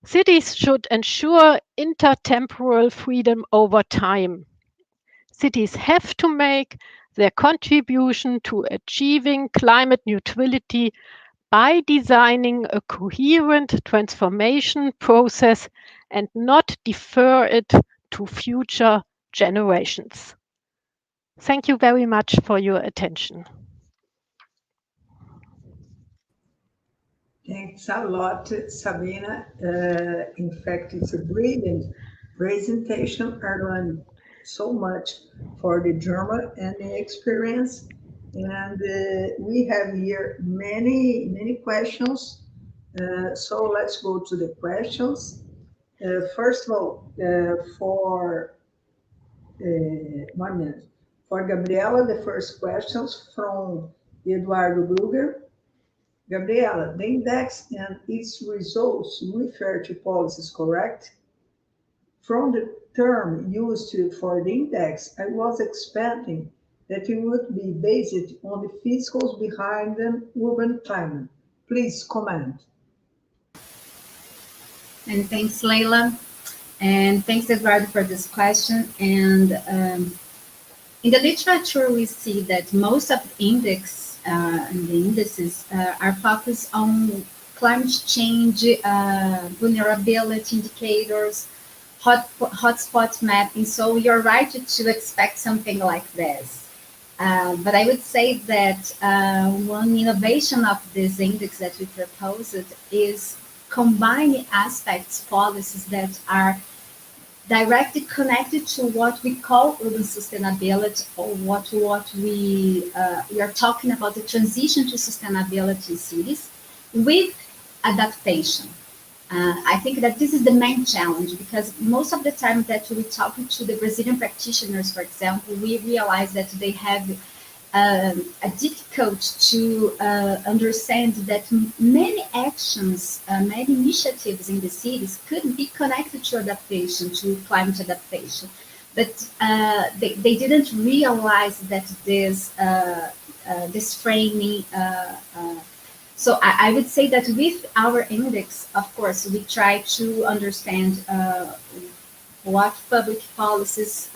cities should ensure intertemporal freedom over time. Cities have to make their contribution to achieving climate neutrality by designing a coherent transformation process and not defer it to future generations. Thank you very much for your attention. Thanks a lot, Sabine. In fact, it's a brilliant presentation. I learned so much for the German and the experience. And we have here many questions. So let's go to the questions. First of all, for 1 minute. For Gabriela, the first questions from Eduardo Gruger. Gabriela, the index and its results refer to policies, correct? From the term used for the index, I was expecting that it would be based on the physicals behind the urban climate. Please comment. And thanks, Leila. And thanks, Eduardo, for this question. And in the literature, we see that most of the and the indices are focused on climate change, vulnerability indicators, hotspot mapping. So you're right to expect something like this. But I would say that one innovation of this index that we proposed is combining aspects, policies that are directly connected to what we call urban sustainability, or what we are talking about, the transition to sustainability in cities with adaptation. I think that this is the main challenge, because most of the time that we talk to the Brazilian practitioners, for example, we realize that they have a difficult to understand that many actions, many initiatives in the cities could be connected to adaptation, to climate adaptation. But they didn't realize that this framing. So I would say that with our index, of course, we try to understand what public policies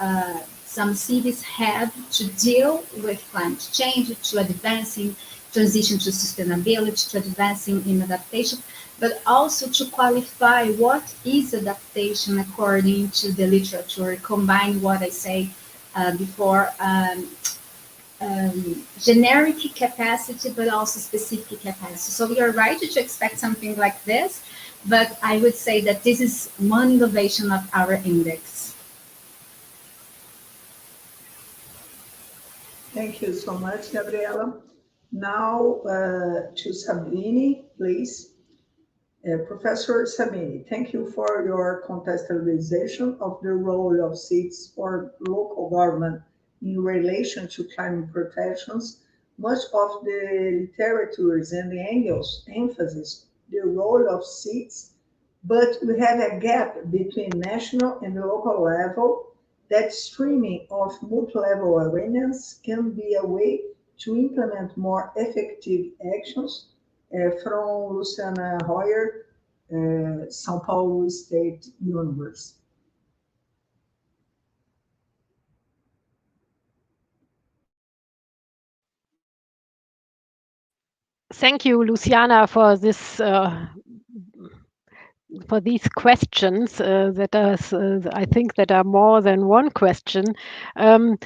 some cities have to deal with climate change, to advancing transition to sustainability, to advancing in adaptation, but also to qualify what is adaptation according to the literature, combine what I say before, generic capacity, but also specific capacity. So we are right to expect something like this, but I would say that this is one innovation of our index. Thank you so much, Gabriela. Now to Sabine, please. Professor Sabine, thank you for your contextualization of the role of cities or local government in relation to climate protections. Much of the literatures and the angles emphasize the role of cities, but we have a gap between national and the local level. That streaming of multi-level awareness can be a way to implement more effective actions from Luciana Royer, São Paulo State University. Thank you, Luciana, for this. For these questions that are, I think that are more than one question. The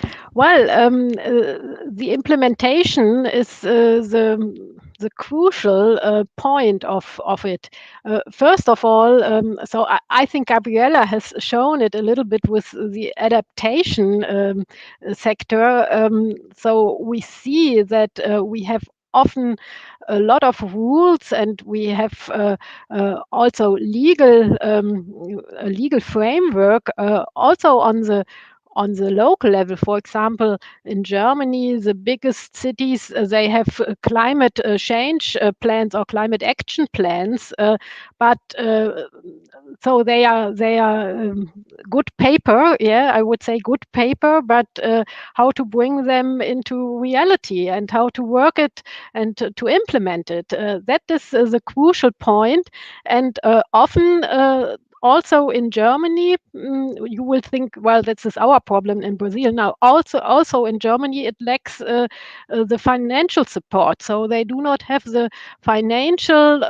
implementation is the crucial point of it. First of all, so I think Gabriela has shown it a little bit with the adaptation sector. So we see that we have often a lot of rules, and we have also a legal framework also on the local level. For example, in Germany, the biggest cities, they have climate change plans or climate action plans, but so they are good paper, yeah, I would say good paper, but how to bring them into reality and how to work it and to implement it, that is the crucial point. And often also in Germany, you will think, well, this is our problem in Brazil. Now, also in Germany, it lacks the financial support. So they do not have the financial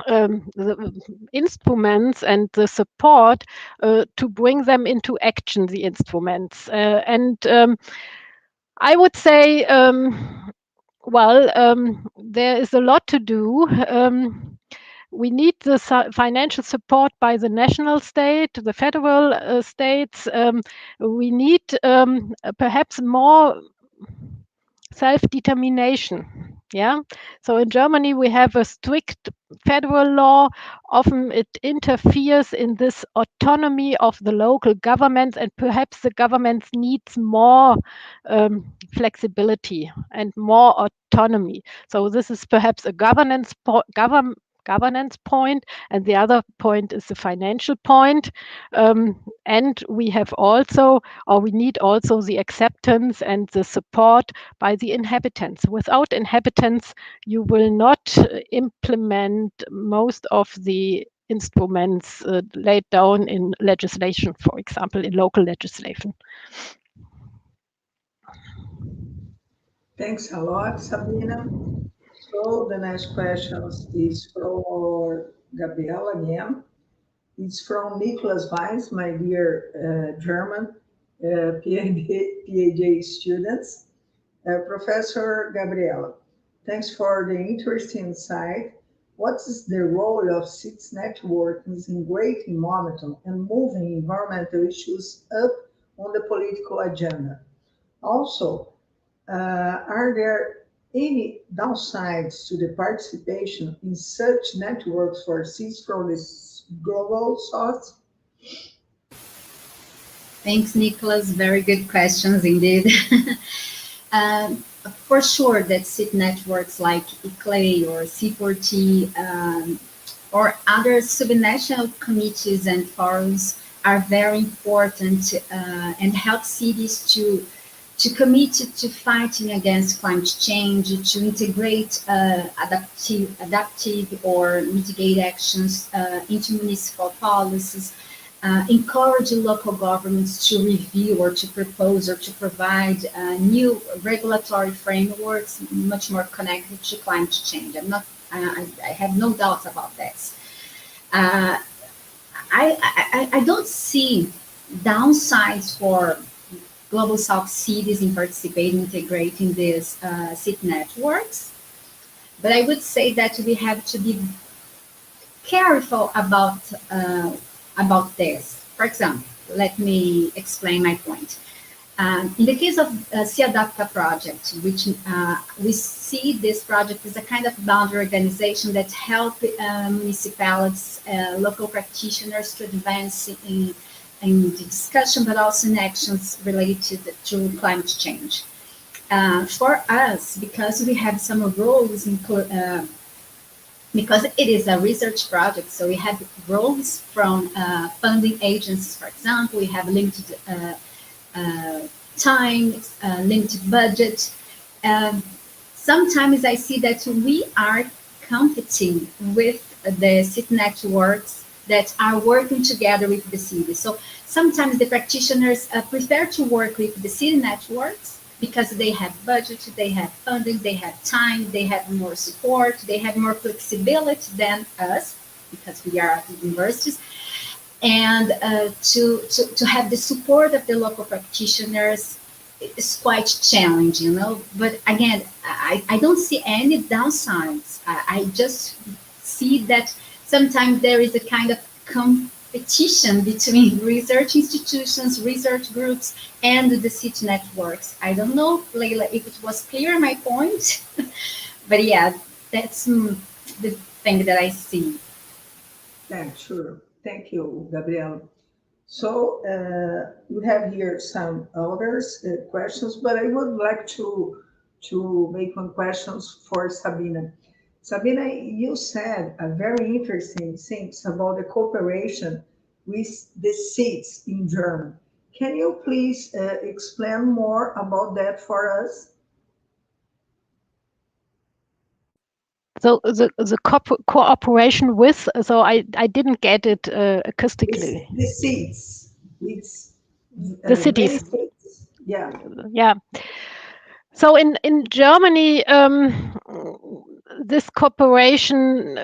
the instruments and the support to bring them into action, the instruments. And I would say, there is a lot to do. We need the financial support by the national state, the federal states. We need perhaps more self-determination. Yeah. So in Germany, we have a strict federal law. Often it interferes in this autonomy of the local governments, and perhaps the governments needs more flexibility and more autonomy. So this is perhaps a governance point, and the other point is the financial point. And we have also, or we need also, the acceptance and the support by the inhabitants. Without inhabitants, you will not implement most of the instruments laid down in legislation, for example, in local legislation. Thanks a lot, Sabine. So the next question is from Gabriela again. It's from Nicholas Weiss, my dear German PhD students. Professor Gabriela, thanks for the interesting insight. What is the role of cities networks in creating momentum and moving environmental issues up on the political agenda? Also, are there any downsides to the participation in such networks for cities from the global south? Thanks, Nicholas. Very good questions indeed. For sure that city networks like ICLEI or C4T or other subnational committees and forums are very important and help cities to commit to fighting against climate change, to integrate adaptive or mitigate actions into municipal policies, encourage local governments to review or to propose or to provide new regulatory frameworks much more connected to climate change. I have no doubt about this. I don't see downsides for Global South cities in participating, integrating these city networks. But I would say that we have to be careful about this. For example, let me explain my point. In the case of SeAdapta project, which we see this project as a kind of boundary organization that help municipalities, local practitioners to advance in the discussion, but also in actions related to climate change. For us, because we have some roles because it is a research project, so we have roles from funding agencies, for example. We have limited time, limited budget. sometimes I see that we are competing with the city networks that are working together with the city. So sometimes the practitioners prefer to work with the city networks because they have budget, they have funding, they have time, they have more support, they have more flexibility than us because we are at the universities. And to have the support of the local practitioners is quite challenging, you know. But again, I don't see any downsides. I just see that sometimes there is a kind of competition between research institutions, research groups, and the city networks. I don't know, Leila, if it was clear my point, but yeah, that's the thing that I see. Yeah, sure. Thank you, Gabriela. So we have here some others questions, but I would like to make one questions for Sabine. Sabine, you said a very interesting things about the cooperation with the seats in German. Can you please explain more about that for us? So the cooperation with, so I didn't get it acoustically. The seats, it's The many cities, seats. Yeah. yeah. So in Germany, this cooperation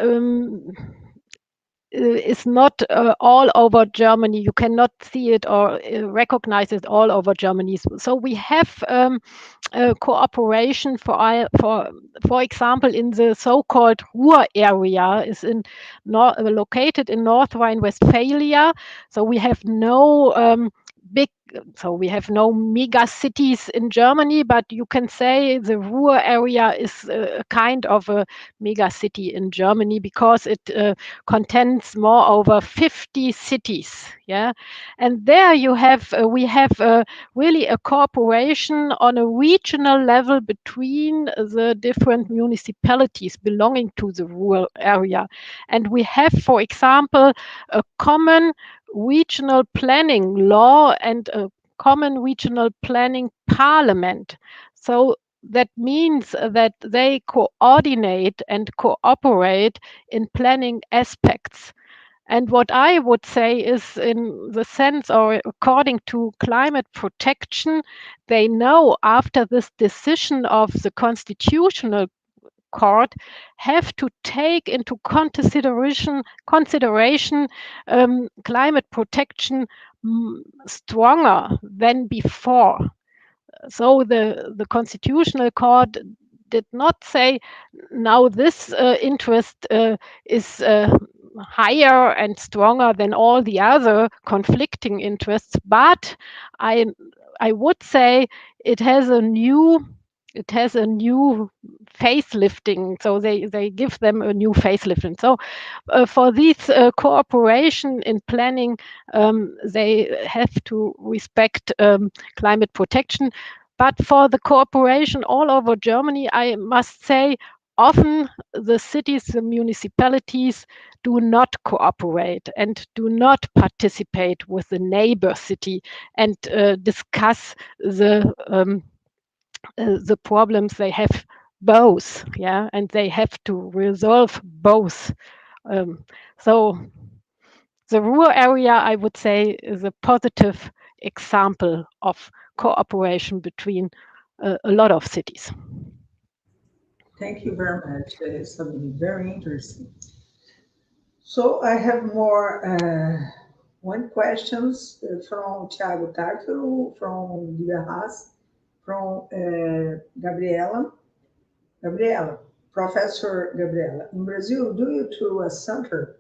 is not all over Germany. You cannot see it or recognize it all over Germany. So we have cooperation for example, in the so-called Ruhr area, is located in North Rhine-Westphalia. So we have no big. So we have no mega cities in Germany, but you can say the Ruhr area is a kind of a mega city in Germany because it contains more over 50 cities. Yeah, and there you have we have really a cooperation on a regional level between the different municipalities belonging to the rural area, and we have, for example, a common regional planning law and a common regional planning parliament. So that means that they coordinate and cooperate in planning aspects. And what I would say is, in the sense or according to climate protection, they know after this decision of the Constitutional Court have to take into consideration climate protection stronger than before. So the Constitutional Court did not say now this interest is higher and stronger than all the other conflicting interests, but I would say it has a new facelifting. So they give them a new facelifting. So for this cooperation in planning, they have to respect climate protection. But for the cooperation all over Germany, I must say, often the cities, the municipalities do not cooperate and do not participate with the neighbor city and discuss the problems they have both, yeah, and they have to resolve both. So the rural area, I would say, is a positive example of cooperation between a lot of cities. Thank you very much, Sabine. Very interesting. So I have more one questions from Thiago Tartaro, from Haas, from Gabriela. Gabriela, Professor Gabriela, in Brazil, due to a center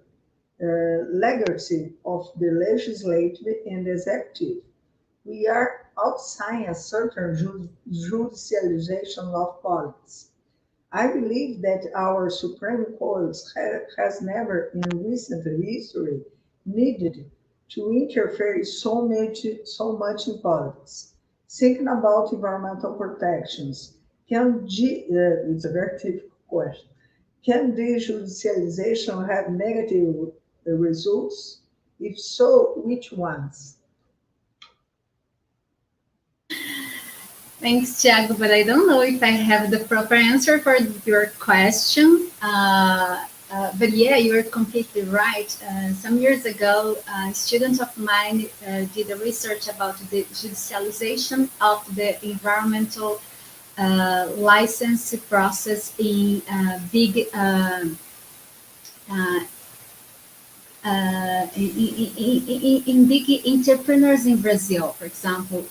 legacy of the legislative and executive, we are outside a certain judicialization of politics. I believe that our Supreme Court has never in recent history needed to interfere so much in politics. Thinking about environmental protections, it's a very difficult question. Can judicialization have negative results? If so, which ones? Thanks, Thiago, but I don't know if I have the proper answer for your question. But yeah, you're completely right. Some years ago, a student of mine did a research about the judicialization of the environmental license process in big uh, in big entrepreneurs in Brazil, for example,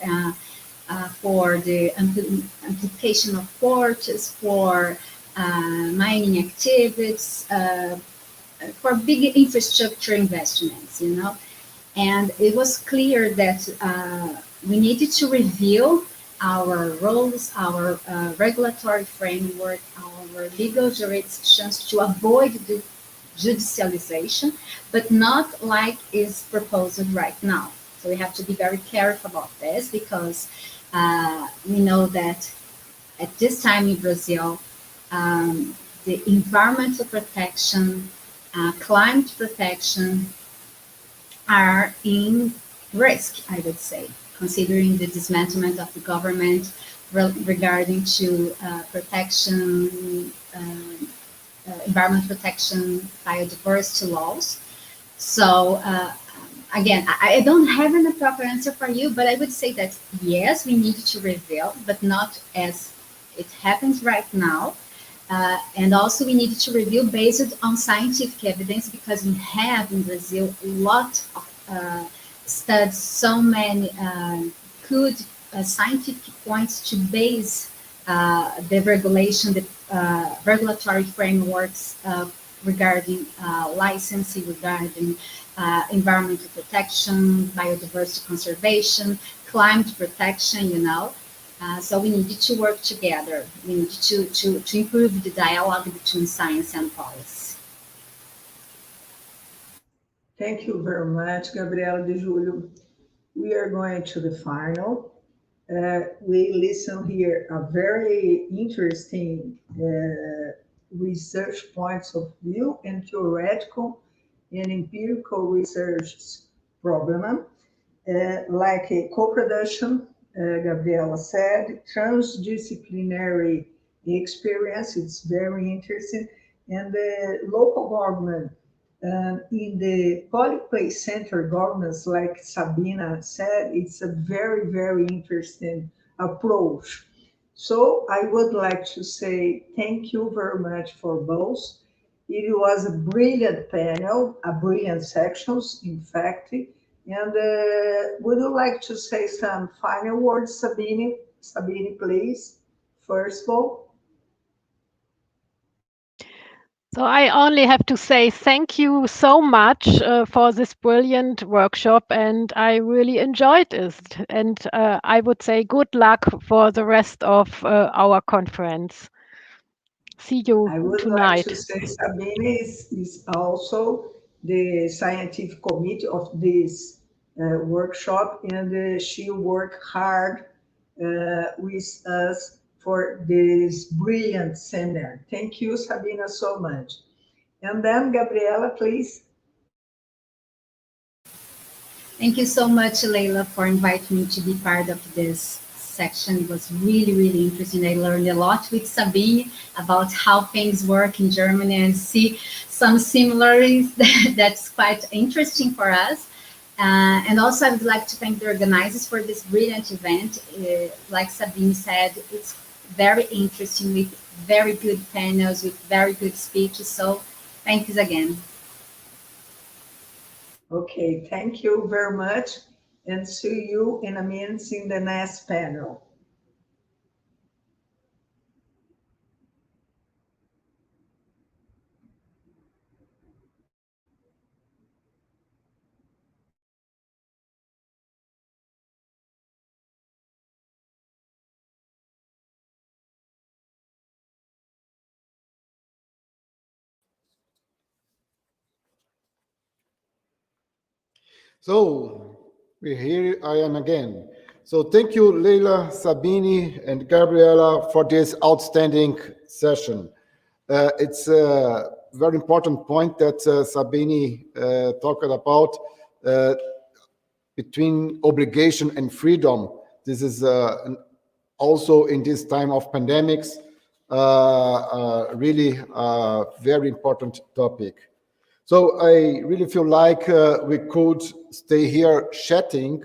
for the application of ports, for mining activities, for big infrastructure investments, you know. And it was clear that we needed to review our roles, our regulatory framework, our legal jurisdictions to avoid the judicialization, but not like is proposed right now. So we have to be very careful about this because we know that at this time in Brazil, the environmental protection, climate protection are in risk, I would say, considering the dismantlement of the government regarding to protection, environment protection, biodiversity laws. So again, I don't have a proper answer for you, but I would say that yes, we need to reveal, but not as it happens right now. And also we need to review based on scientific evidence because we have in Brazil a lot of studies, so many good scientific points to base the regulation, the regulatory frameworks regarding licensing, regarding environmental protection, biodiversity conservation, climate protection, you know. So we need to work together. We need to improve the dialogue between science and policy. Thank you very much, Gabriela de Giulio. We are going to the final. We listen here a very interesting research points of view and theoretical and empirical research problem, like a co-production, Gabriela said, transdisciplinary experience, it's very interesting, and the local government in the public place center governance, like Sabine said, it's a very, very interesting approach. So I would like to say thank you very much for both. It was a brilliant panel, a brilliant sections, in fact. And would you like to say some final words, Sabine? Sabine, please, first of all. So I only have to say thank you so much for this brilliant workshop, and I really enjoyed it. And I would say good luck for the rest of our conference. See you I would like to tonight. say Sabine is also the scientific committee of this workshop, and she worked hard with us for this brilliant seminar. Thank you, Sabina, so much. And then, Gabriela, please. Thank you so much, Leila, for inviting me to be part of this section. It was really, really interesting. I learned a lot with Sabine about how things work in Germany and see some similarities that's quite interesting for us. And also, I would like to thank the organizers for this brilliant event. Like Sabine said, it's very interesting with very good panels, with very good speeches. So thank you again. Okay, thank you very much, and see you in a minute in the next panel. So here I am again. So thank you, Leila, Sabine, and Gabriela for this outstanding session. It's a very important point that Sabine talked about between obligation and freedom. This is also in this time of pandemics, really very important topic. So I really feel like we could stay here chatting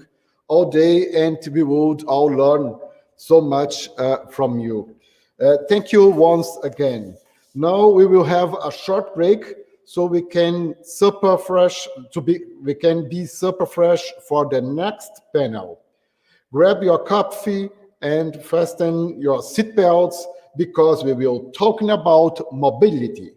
all day and we would all learn so much from you. Thank you once again. Now we will have a short break so we can we can be super fresh for the next panel. Grab your coffee and fasten your seatbelts because we will talking about mobility.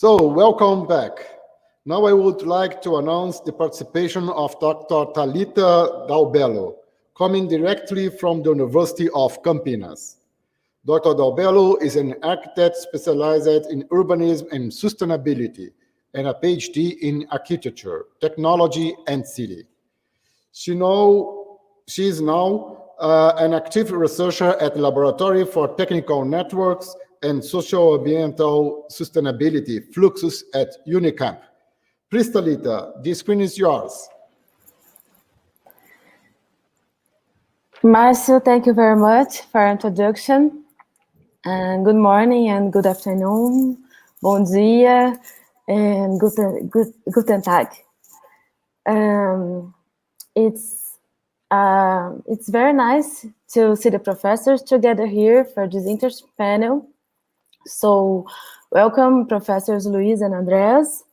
So, welcome back. Now I would like to announce the participation of Dr. Thalita Dalbelo, coming directly from the University of Campinas. Dr. Dalbelo is an architect specialized in urbanism and sustainability and a PhD in architecture, technology, and city. She is now an active researcher at the Laboratory for Technical Networks and Socio-Ambiental Sustainability, Fluxus at UNICAMP. Please, Thalita, the screen is yours. Marcio, thank you very much for your introduction. And good morning and good afternoon. Bom dia and guten Tag. It's very nice to see the professors together here for this interesting panel. So, welcome, Professors Luiz and Andreas.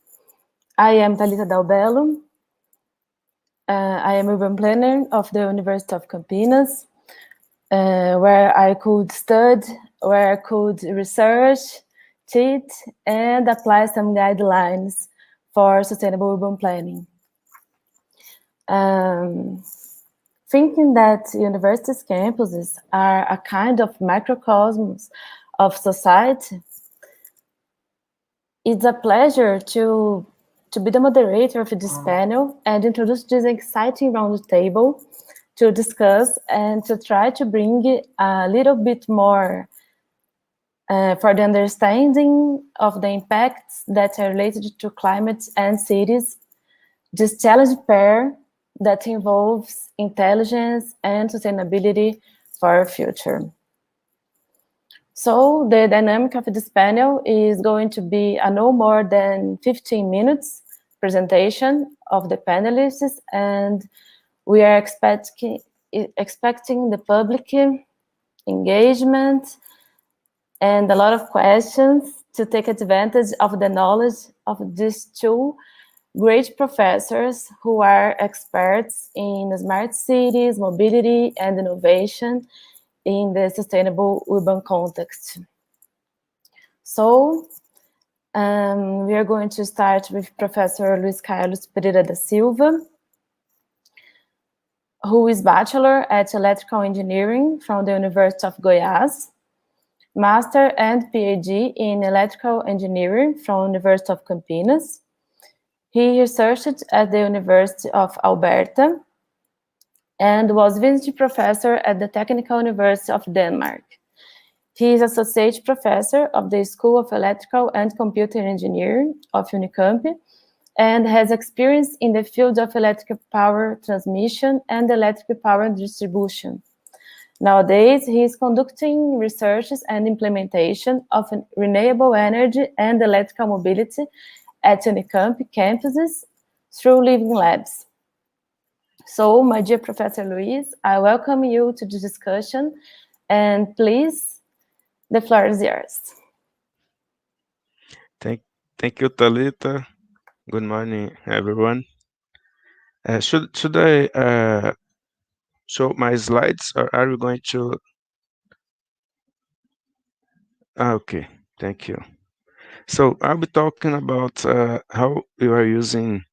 I am Thalita Dalbelo. I am urban planner of the University of Campinas, where I could study, where I could research, teach, and apply some guidelines for sustainable urban planning. Thinking that universities' campuses are a kind of microcosms of society, it's a pleasure to be the moderator of this panel and introduce this exciting roundtable to discuss and to try to bring a little bit more for the understanding of the impacts that are related to climate and cities, this challenge pair that involves intelligence and sustainability for our future. So the dynamic of this panel is going to be a no more than 15 minutes presentation of the panelists, and we are expecting the public engagement and a lot of questions to take advantage of the knowledge of these two great professors who are experts in smart cities, mobility, and innovation in the sustainable urban context. So we are going to start with Professor Luiz Carlos Pereira da Silva, who is Bachelor at Electrical Engineering from the University of Goiás, Master and PhD in Electrical Engineering from University of Campinas. He researched at the University of Alberta and was visiting professor at the Technical University of Denmark. He is associate professor of the School of Electrical and Computer Engineering of UNICAMP and has experience in the field of electric power transmission and electric power distribution. Nowadays, he is conducting researches and implementation of renewable energy and electrical mobility at UNICAMP campuses through living labs. So, my dear Professor Luiz, I welcome you to the discussion, and please, the floor is yours. Thank you, Thalita. Good morning, everyone. Should I show my slides, or are we going to? Okay, thank you. So I'll be talking about how we are using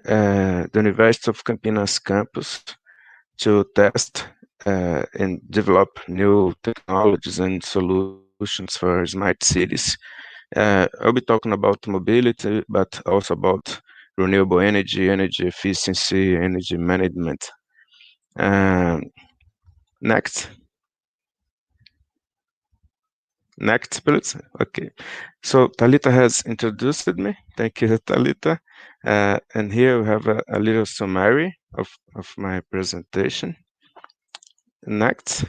the University of Campinas campus to test and develop new technologies and solutions for smart cities. I'll be talking about mobility, but also about renewable energy, energy efficiency, energy management. Next. Next, please. Okay. So Thalita has introduced me. Thank you, Thalita. And here we have a little summary of my presentation. Next.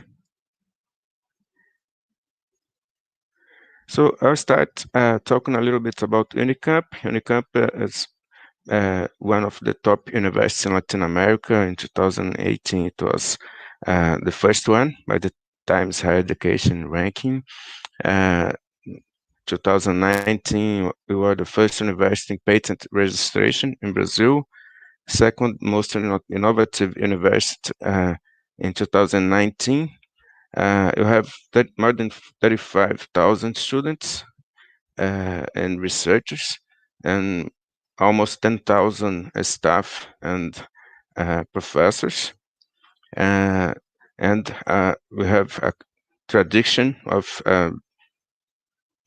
So I'll start talking a little bit about UNICAMP. UNICAMP is one of the top universities in Latin America. In 2018, it was the first one by the Times Higher Education ranking. 2019, we were the first university in patent registration in Brazil, second most innovative university in 2019. You have more than 35,000 students and researchers, and almost 10,000 staff and professors. And we have a tradition of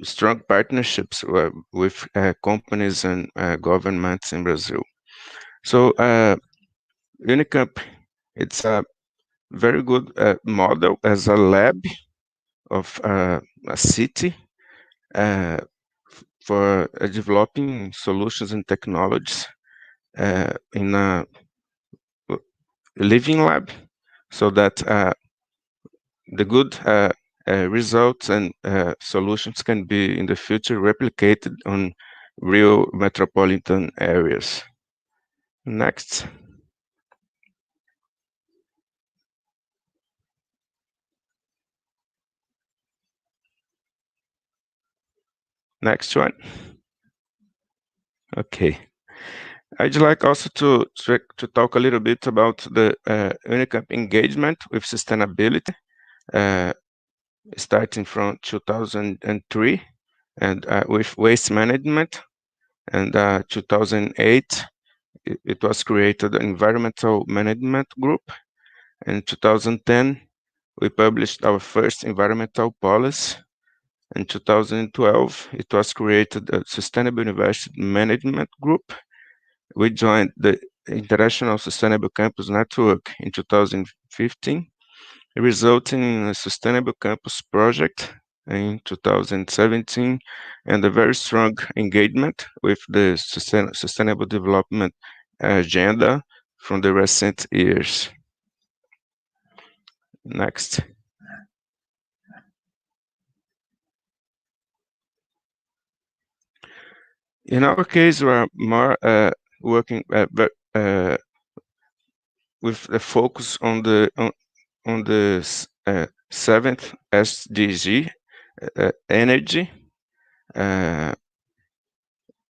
strong partnerships with companies and governments in Brazil. So UNICAMP, it's a very good model as a lab of a city for developing solutions and technologies in a living lab, so that the good results and solutions can be in the future replicated on real metropolitan areas. Next. Next one. Okay. I'd like also to talk a little bit about the UNICAMP engagement with sustainability, starting from 2003, and with waste management. And 2008, it was created an environmental management group. In 2010, we published our first environmental policy. In 2012, it was created a Sustainable University Management Group. We joined the International Sustainable Campus Network in 2015, resulting in a Sustainable Campus project in 2017, and a very strong engagement with the Sustainable Development Agenda from the recent years. Next. In our case, we are more working with a focus on the seventh SDG, energy.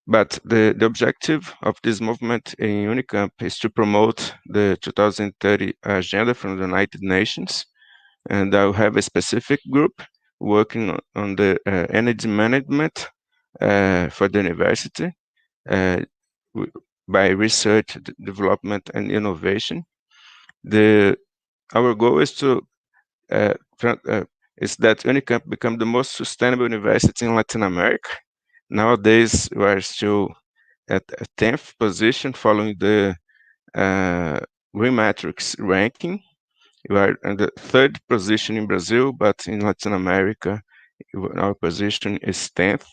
But the objective of this movement in UNICAMP is to promote the 2030 agenda from the United Nations, and I'll have a specific group working on the energy management for the university by research, development, and innovation. Our goal is to is that UNICAMP become the most sustainable university in Latin America. Nowadays, we are still at a 10th position following the Green Matrix ranking. We are in the 3rd position in Brazil, but in Latin America, our position is 10th,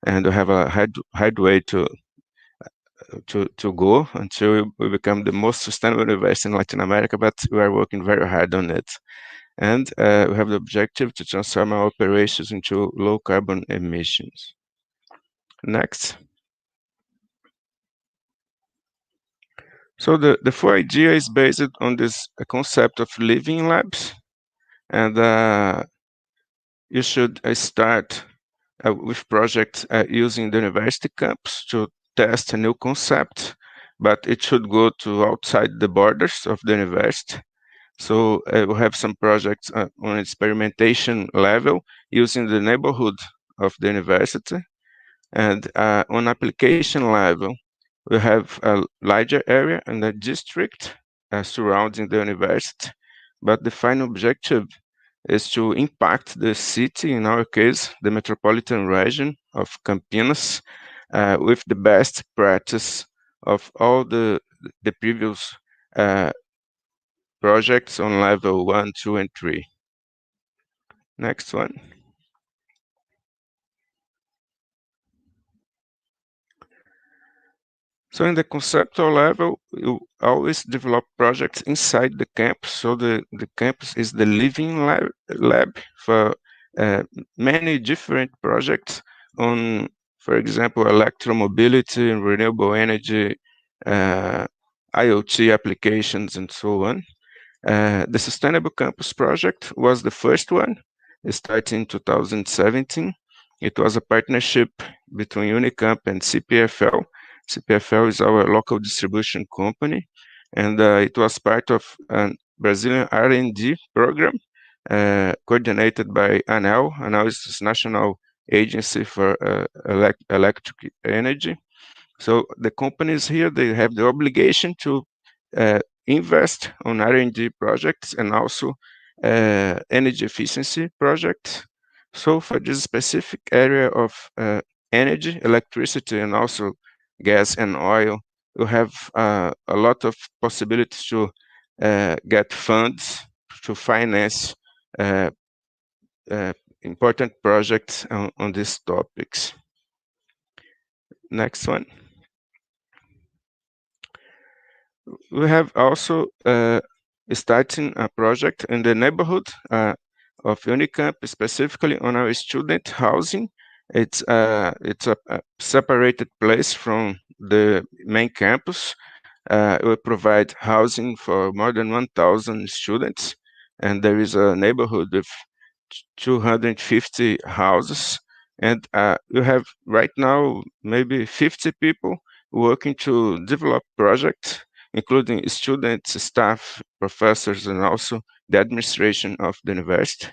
and we have a hard way to go until we become the most sustainable university in Latin America, but we are working very hard on it. And we have the objective to transform our operations into low carbon emissions. Next. So the full idea is based on this concept of living labs, and you should start with projects using the university campus to test a new concept, but it should go to outside the borders of the university. So we have some projects on experimentation level using the neighborhood of the university, and on application level, we have a larger area and a district surrounding the university, but the final objective is to impact the city, in our case, the metropolitan region of Campinas, with the best practice of all the previous projects on level 1, 2, and 3. Next one. So in the conceptual level, you always develop projects inside the campus. So the campus is the living lab for many different projects on, for example, electromobility, renewable energy, IoT applications, and so on. The Sustainable Campus Project was the first one. It started in 2017. It was a partnership between UNICAMP and CPFL. CPFL is our local distribution company, and it was part of a Brazilian R&D program coordinated by ANEL. ANEL is this National Agency for Electric Energy. So the companies here, they have the obligation to invest on R&D projects and also energy efficiency projects. So for this specific area of energy, electricity, and also gas and oil, you have a lot of possibilities to get funds to finance important projects on these topics. Next one. We have also starting a project in the neighborhood of UNICAMP, specifically on our student housing. It's a separated place from the main campus. We provide housing for more than 1,000 students, and there is a neighborhood with 250 houses. And you have right now maybe 50 people working to develop projects, including students, staff, professors, and also the administration of the university.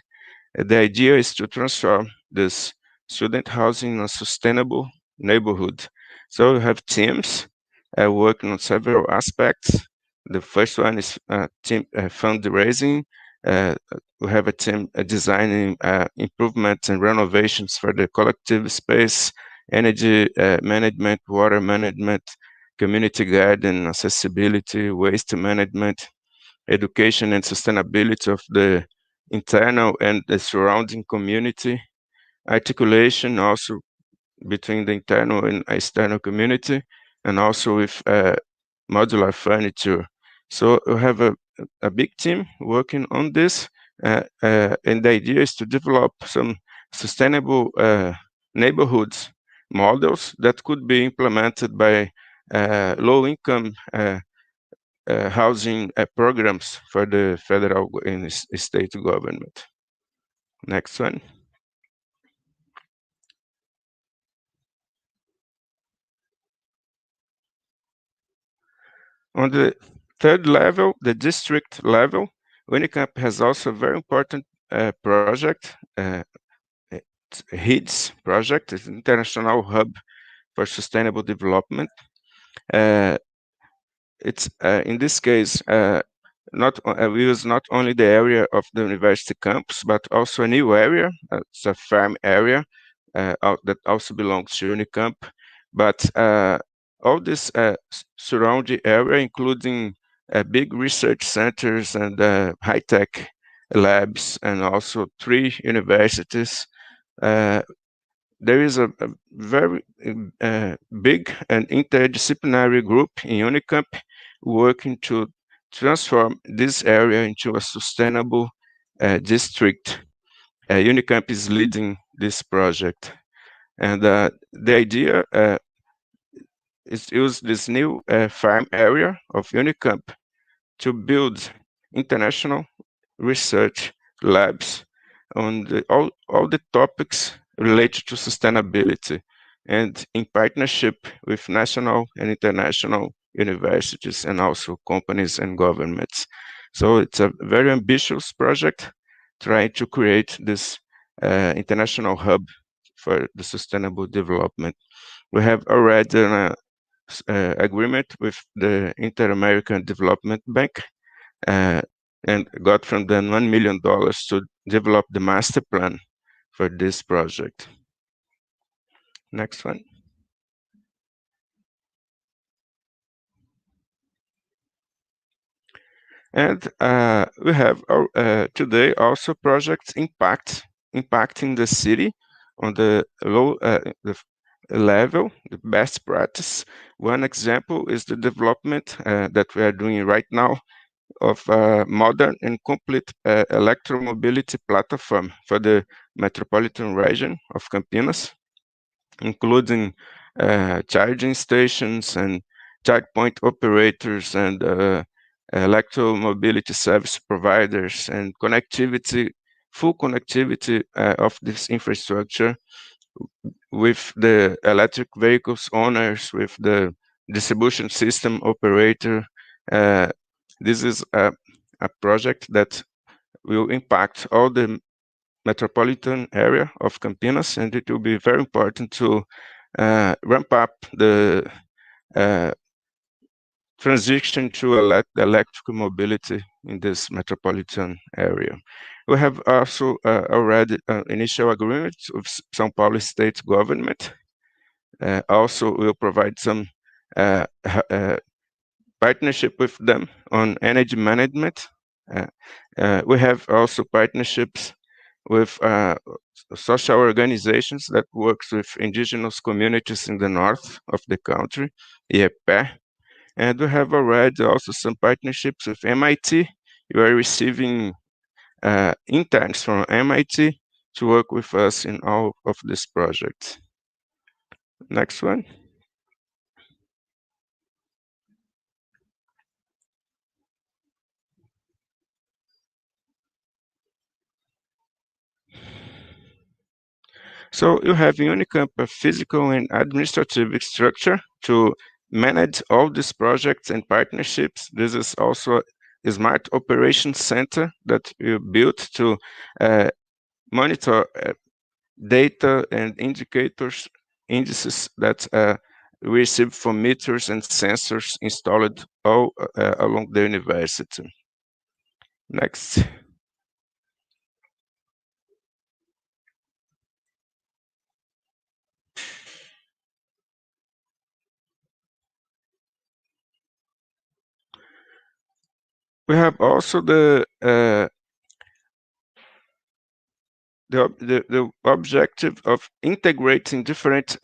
The idea is to transform this student housing in a sustainable neighborhood. So we have teams working on several aspects. The first one is team fundraising. We have a team designing improvements and renovations for the collective space, energy management, water management, community garden, accessibility, waste management, education and sustainability of the internal and the surrounding community, articulation also between the internal and external community, and also with modular furniture. So we have a big team working on this, and the idea is to develop some sustainable neighborhoods models that could be implemented by low-income housing programs for the federal and state government. Next one. On the third level, the district level, UNICAMP has also a very important project. HIDS project, is International Hub for Sustainable Development. It's in this case we use not only the area of the university campus, but also a new area. It's a farm area that also belongs to UNICAMP. But all this surrounding area, including big research centers and high-tech labs, and also 3 universities. There is a very big and interdisciplinary group in UNICAMP working to transform this area into a sustainable district. UNICAMP is leading this project. And the idea is to use this new farm area of UNICAMP to build international research labs on all the topics related to sustainability, and in partnership with national and international universities and also companies and governments. So it's a very ambitious project trying to create this international hub for the sustainable development. We have already an agreement with the Inter-American Development Bank and got from them $1 million to develop the master plan for this project. Next one. And we have today also projects impacting the city on the low level, the best practice. One example is the development that we are doing right now of a modern and complete electromobility platform for the metropolitan region of Campinas, including charging stations and charge point operators and electromobility service providers, and full connectivity of this infrastructure with the electric vehicles owners, with the distribution system operator. This is a project that will impact all the metropolitan area of Campinas, and it will be very important to ramp up the transition to electrical mobility in this metropolitan area. We have also already initial agreements with São Paulo state government. Also, we'll provide some partnership with them on energy management. We have also partnerships with social organizations that works with indigenous communities in the north of the country, IEPE. And we have already also some partnerships with MIT. We are receiving interns from MIT to work with us in all of these projects. Next one. So you have in UNICAMP a physical and administrative structure to manage all these projects and partnerships. This is also a smart operations center that you built to monitor data and indices that we receive from meters and sensors installed all along the university. Next. We have also the objective of integrating different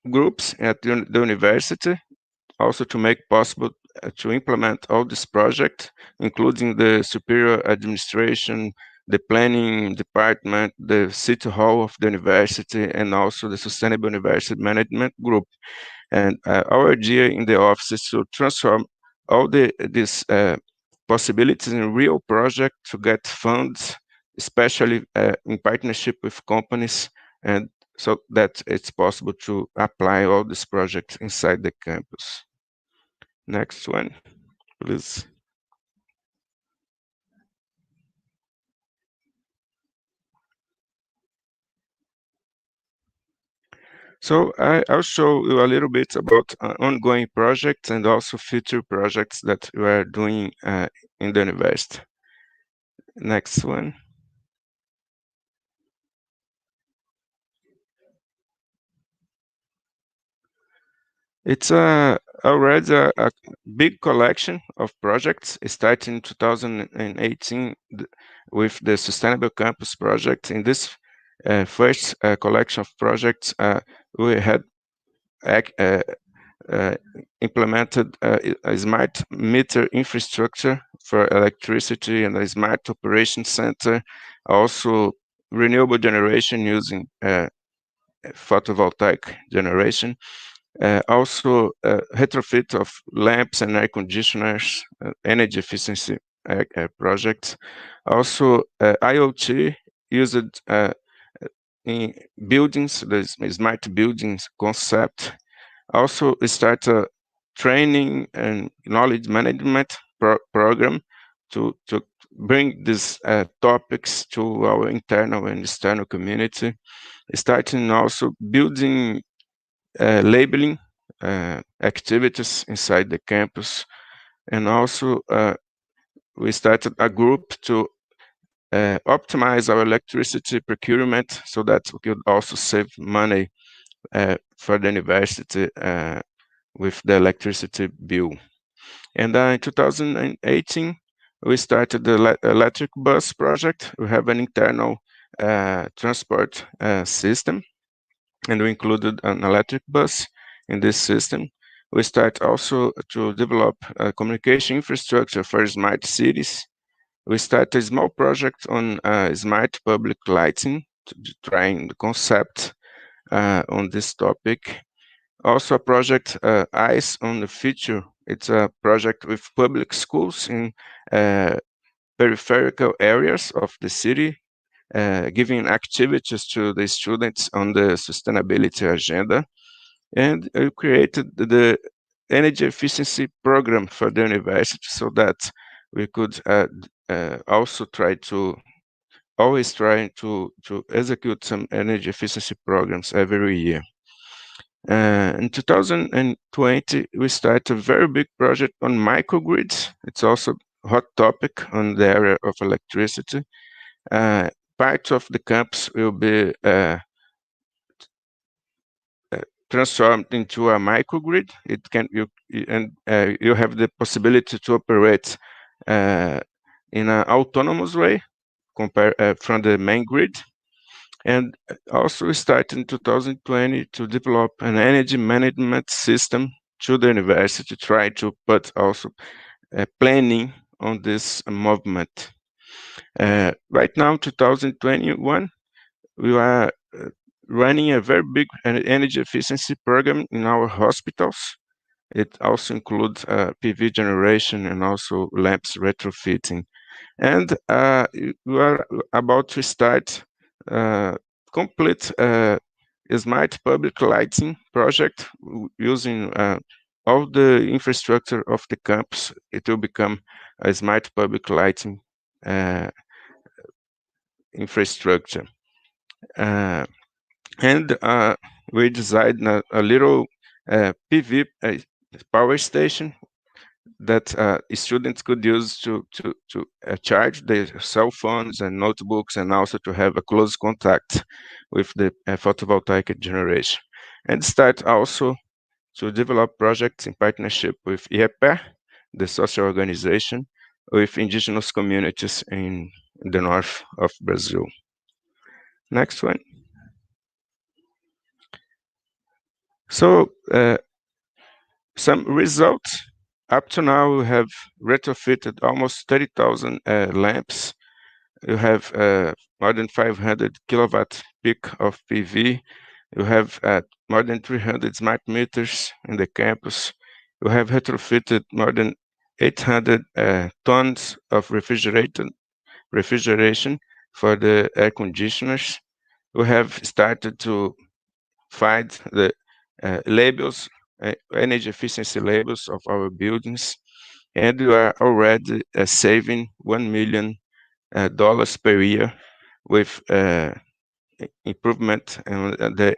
groups at the university, also to make possible to implement all this project, including the superior administration, the planning department, the city hall of the university, and also the sustainable university management group. And our idea in the office is to transform all these possibilities in real project to get funds, especially in partnership with companies, and so that it's possible to apply all these projects inside the campus. Next one, please. So I'll show you a little bit about ongoing projects and also future projects that we are doing in the university. Next one. It's already a big collection of projects, starting in 2018 with the Sustainable Campus project. In this first collection of projects, we had implemented a smart meter infrastructure for electricity and a smart operation center, also renewable generation using photovoltaic generation. Also retrofit of lamps and air conditioners, energy efficiency projects. Also IoT used in buildings, the smart buildings concept. Also start a training and knowledge management program to bring these topics to our internal and external community. Starting also building labeling activities inside the campus, and also we started a group to optimize our electricity procurement so that we could also save money for the university with the electricity bill. And in 2018, we started the electric bus project. We have an internal transport system, and we included an electric bus in this system. We start also to develop a communication infrastructure for smart cities. We start a small project on smart public lighting, trying the concept on this topic. Also a project, Eyes on the Future. It's a project with public schools in peripheral areas of the city, giving activities to the students on the sustainability agenda. And we created the energy efficiency program for the university so that we could also try to always trying to execute some energy efficiency programs every year. In 2020, we started a very big project on microgrids. It's also a hot topic on the area of electricity. Part of the campus will be transformed into a microgrid. It can you have the possibility to operate in an autonomous way from the main grid. And also we started in 2020 to develop an energy management system to the university to try to put also planning on this movement. Right now, 2021, we are running a very big energy efficiency program in our hospitals. It also includes PV generation and also lamps retrofitting. And we are about to start complete smart public lighting project using all the infrastructure of the campus. It will become a smart public lighting infrastructure. And we designed a little PV power station that students could use to charge their cell phones and notebooks, and also to have a close contact with the photovoltaic generation. And start also to develop projects in partnership with IEPE, the social organization, with indigenous communities in the north of Brazil. Next one. So some results. Up to now, we have retrofitted almost 30,000 lamps. You have more than 500 kilowatt peak of PV. You have more than 300 smart meters in the campus. You have retrofitted more than 800 tons of refrigeration for the air conditioners. We have started to find the labels, energy efficiency labels of our buildings, and we are already saving $1 million per year with improvement in the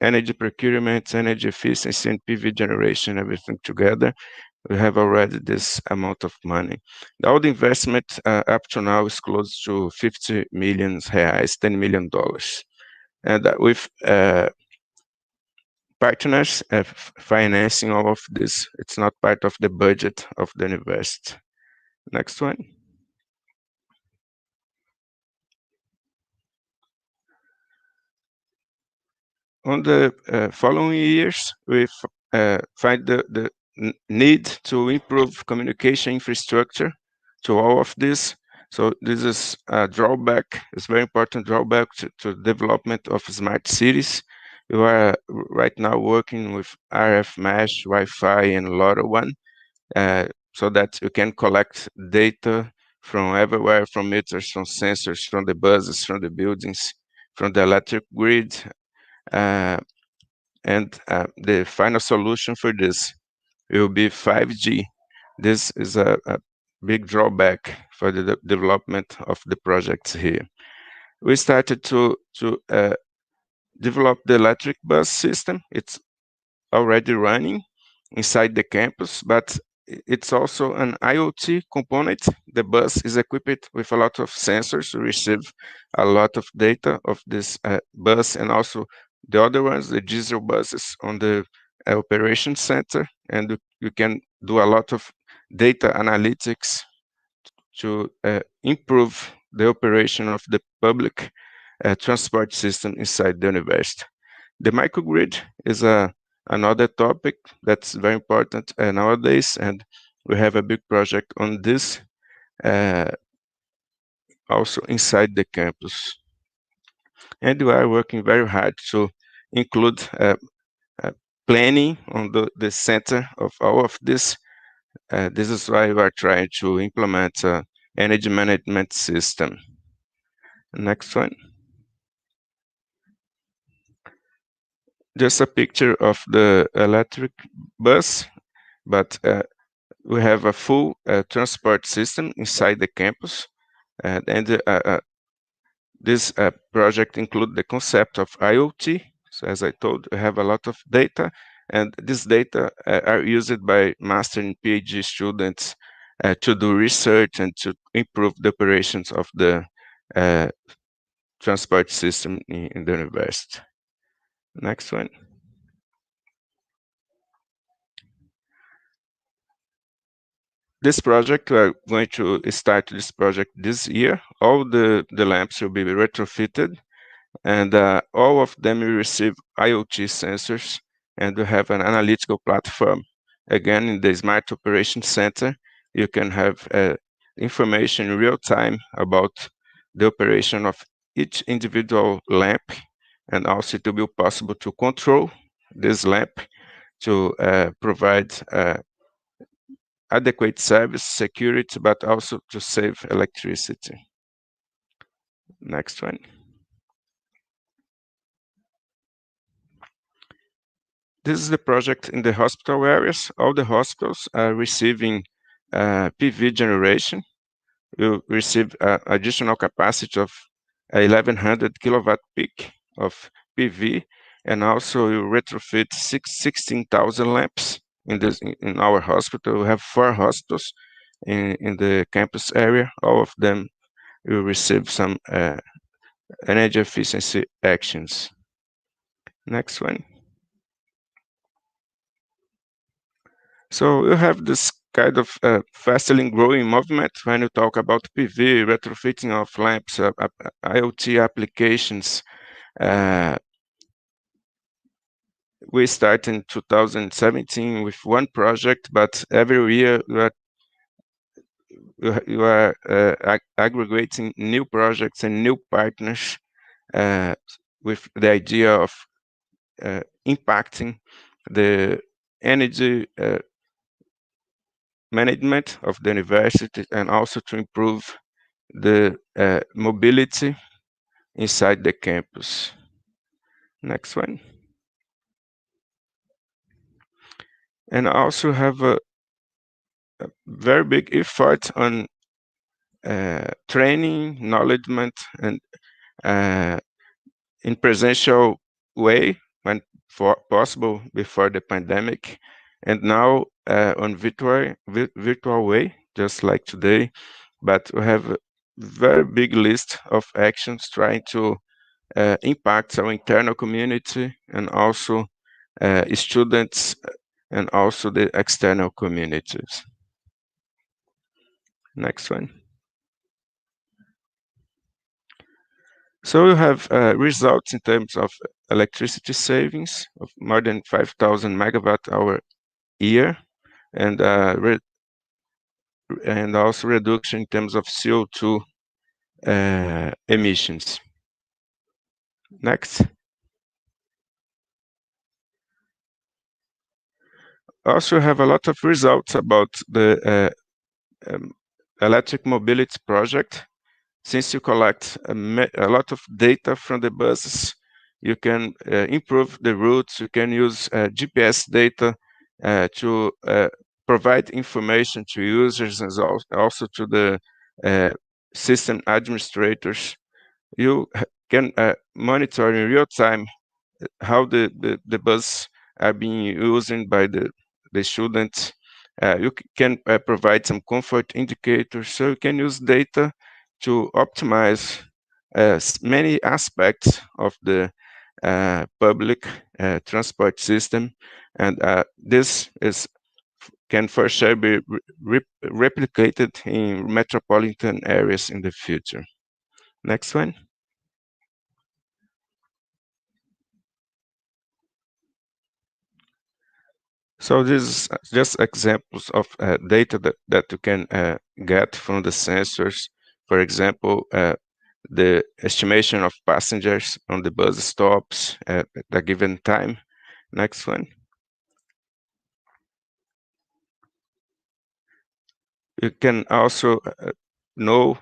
energy procurement, energy efficiency, and PV generation, everything together. We have already this amount of money. All the investment up to now is close to 50 million reais, $10 million. And with partners financing all of this. It's not part of the budget of the university. Next one. On the following years, we find the need to improve communication infrastructure to all of this. So this is a drawback, it's very important drawback to development of smart cities. We are right now working with RF mesh, Wi-Fi, and LoRaWAN, so that you can collect data from everywhere, from meters, from sensors, from the buses, from the buildings, from the electric grid. And the final solution for this will be 5G. This is a big drawback for the development of the projects here. We started to develop the electric bus system. It's already running inside the campus, but it's also an IoT component. The bus is equipped with a lot of sensors to receive a lot of data of this bus, and also the other ones, the diesel buses on the operation center, and you can do a lot of data analytics to improve the operation of the public transport system inside the university. The microgrid is another topic that's very important nowadays, and we have a big project on this also inside the campus. And we are working very hard to include planning on the center of all of this. This is why we are trying to implement an energy management system. Next one. Just a picture of the electric bus, but we have a full transport system inside the campus, and this project includes the concept of IoT. So as I told, we have a lot of data, and this data are used by master and PhD students to do research and to improve the operations of the transport system in the university. Next one. This project, we are going to start this project this year. All the lamps will be retrofitted, and all of them will receive IoT sensors, and we have an analytical platform. Again, in the Smart Operations Center, you can have information in real time about the operation of each individual lamp, and also it will be possible to control this lamp to provide adequate service, security, but also to save electricity. Next one. This is the project in the hospital areas. All the hospitals are receiving PV generation. You receive additional capacity of 1100 kilowatt peak of PV, and also you retrofit 16,000 lamps in our hospital. We have 4 hospitals in the campus area. All of them will receive some energy efficiency actions. Next one. So you have this kind of fastly growing movement when you talk about PV, retrofitting of lamps, IoT applications. We started in 2017 with one project, but every year you are aggregating new projects and new partners with the idea of impacting the energy management of the university, and also to improve the mobility inside the campus. Next one. And also have a very big effort on training, knowledgement, and in presential way when possible before the pandemic, and now on virtual way, just like today. But we have a very big list of actions trying to impact our internal community, and also students, and also the external communities. Next one. So we have results in terms of electricity savings of more than 5,000 megawatt hour year, and also reduction in terms of CO2 emissions. Next. Also have a lot of results about the electric mobility project. Since you collect a lot of data from the buses, you can improve the routes. You can use GPS data to provide information to users, and also to the system administrators. You can monitor in real time how the bus are being used by the students. You can provide some comfort indicators, so you can use data to optimize many aspects of the public transport system, and this can for sure be replicated in metropolitan areas in the future. Next one. So this is just examples of data that you can get from the sensors. For example, the estimation of passengers on the bus stops at a given time. Next one. You can also know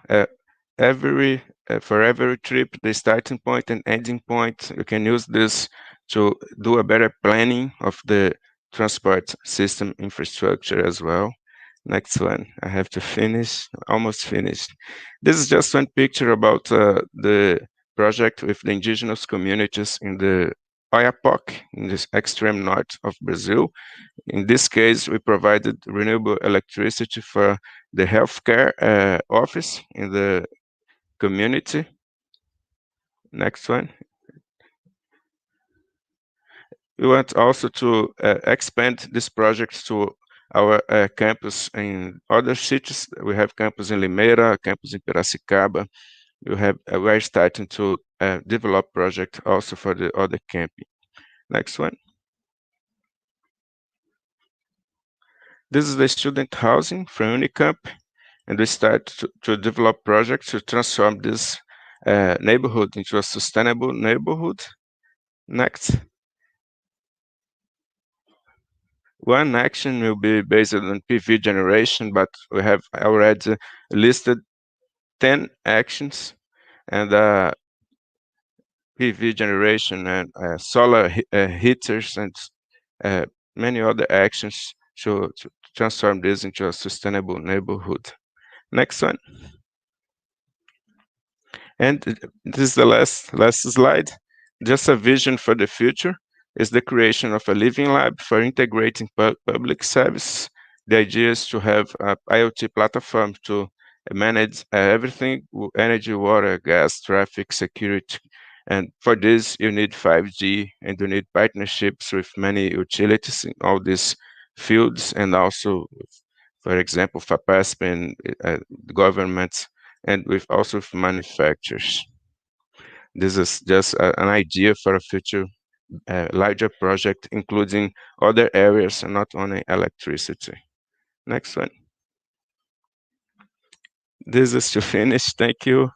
for every trip, the starting point and ending point. You can use this to do a better planning of the transport system infrastructure as well. Next one. I have to finish, almost finished. This is just one picture about the project with the indigenous communities in the Oiapoque, in the extreme north of Brazil. In this case, we provided renewable electricity for the healthcare office in the community. Next one. We want also to expand this project to our campus in other cities. We have campus in Limeira, campus in Piracicaba. We're starting to develop project also for the other campus. Next one. This is the student housing from UNICAMP, and we start to develop projects to transform this neighborhood into a sustainable neighborhood. Next. One action will be based on PV generation, but we have already listed 10 actions, and PV generation and solar heaters and many other actions to transform this into a sustainable neighborhood. Next one. And this is the last slide. Just a vision for the future is the creation of a living lab for integrating public service. The idea is to have an IoT platform to manage everything: energy, water, gas, traffic, security. And for this, you need 5G, and you need partnerships with many utilities in all these fields, and also, for example, FAPESP and governments, and also with manufacturers. This is just an idea for a future larger project, including other areas and not only electricity. Next one. This is to finish. Thank you.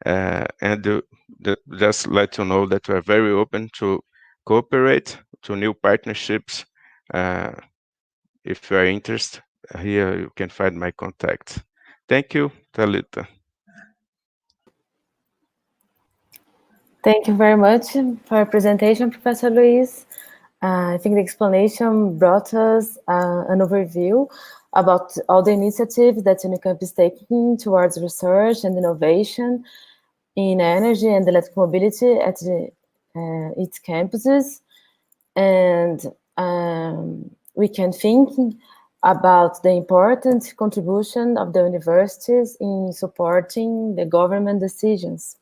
And just let you know that we're very open to cooperate, to new partnerships. If you are interested, here you can find my contact. Thank you, Thalita. Thank you very much for your presentation, Professor Luiz. I think the explanation brought us an overview about all the initiatives that UNICAMP is taking towards research and innovation in energy and electric mobility at its campuses. And we can think about the important contribution of the universities in supporting the government decisions.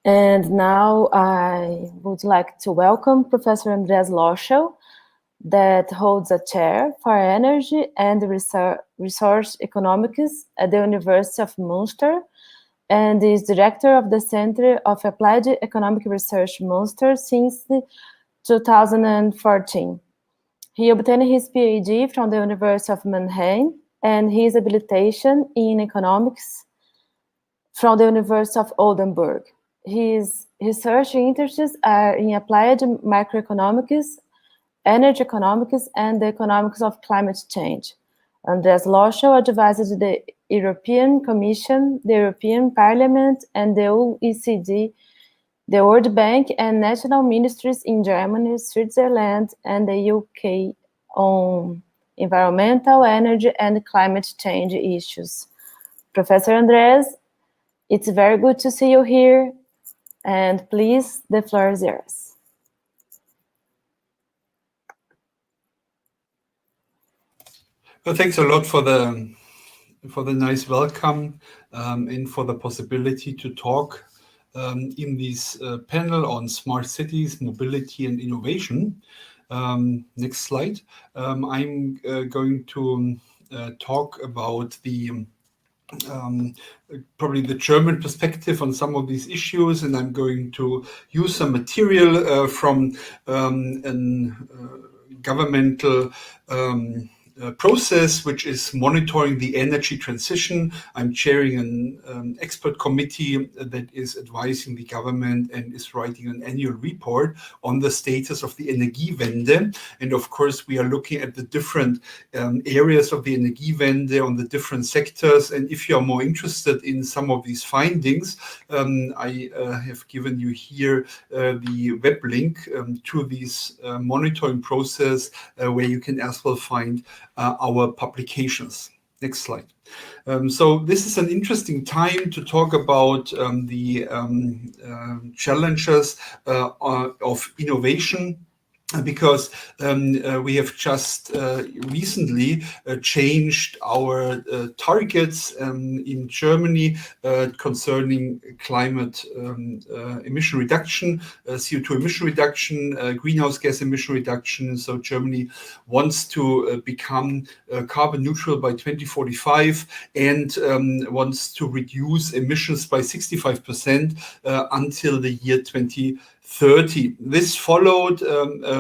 And now I would like to welcome Professor Andreas Löschel, that holds a chair for energy and resource economics at the University of Münster, and is director of the Center of Applied Economic Research Münster since 2014. He obtained his PhD from the University of Mannheim and his habilitation in economics from the University of Oldenburg. His research interests are in applied macroeconomics, energy economics, and the economics of climate change. Andreas Löschel advised the European Commission, the European Parliament, and the OECD, the World Bank, and national ministries in Germany, Switzerland, and the UK on environmental, energy, and climate change issues. Professor Andreas, it's very good to see you here. And please, the floor is yours. Well, thanks a lot for the nice welcome and for the possibility to talk in this panel on smart cities, mobility, and innovation. Next slide. I'm going to talk about probably the German perspective on some of these issues, and I'm going to use some material from a governmental process which is monitoring the energy transition. I'm chairing an expert committee that is advising the government and is writing an annual report on the status of the Energiewende. And of course, we are looking at the different areas of the Energiewende on the different sectors. And if you are more interested in some of these findings, I have given you here the web link to this monitoring process where you can as well find our publications. Next slide. So this is an interesting time to talk about the challenges of innovation, because we have just recently changed our targets in Germany concerning climate emission reduction, CO2 emission reduction, greenhouse gas emission reduction. So Germany wants to become carbon neutral by 2045 and wants to reduce emissions by 65% until the year 2030. This followed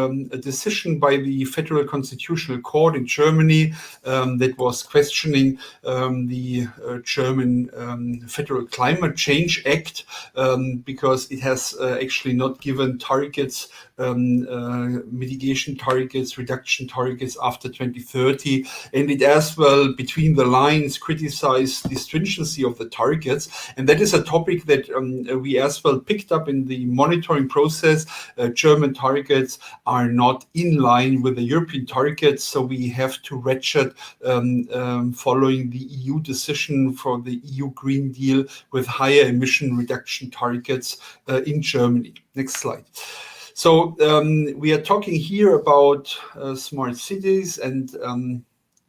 a decision by the Federal Constitutional Court in Germany that was questioning the German Federal Climate Change Act because it has actually not given targets, mitigation targets, reduction targets after 2030, and it as well between the lines criticized the stringency of the targets. And that is a topic that we as well picked up in the monitoring process. German targets are not in line with the European targets, so we have to ratchet following the EU decision for the EU Green Deal with higher emission reduction targets in Germany. Next slide. So we are talking here about smart cities, and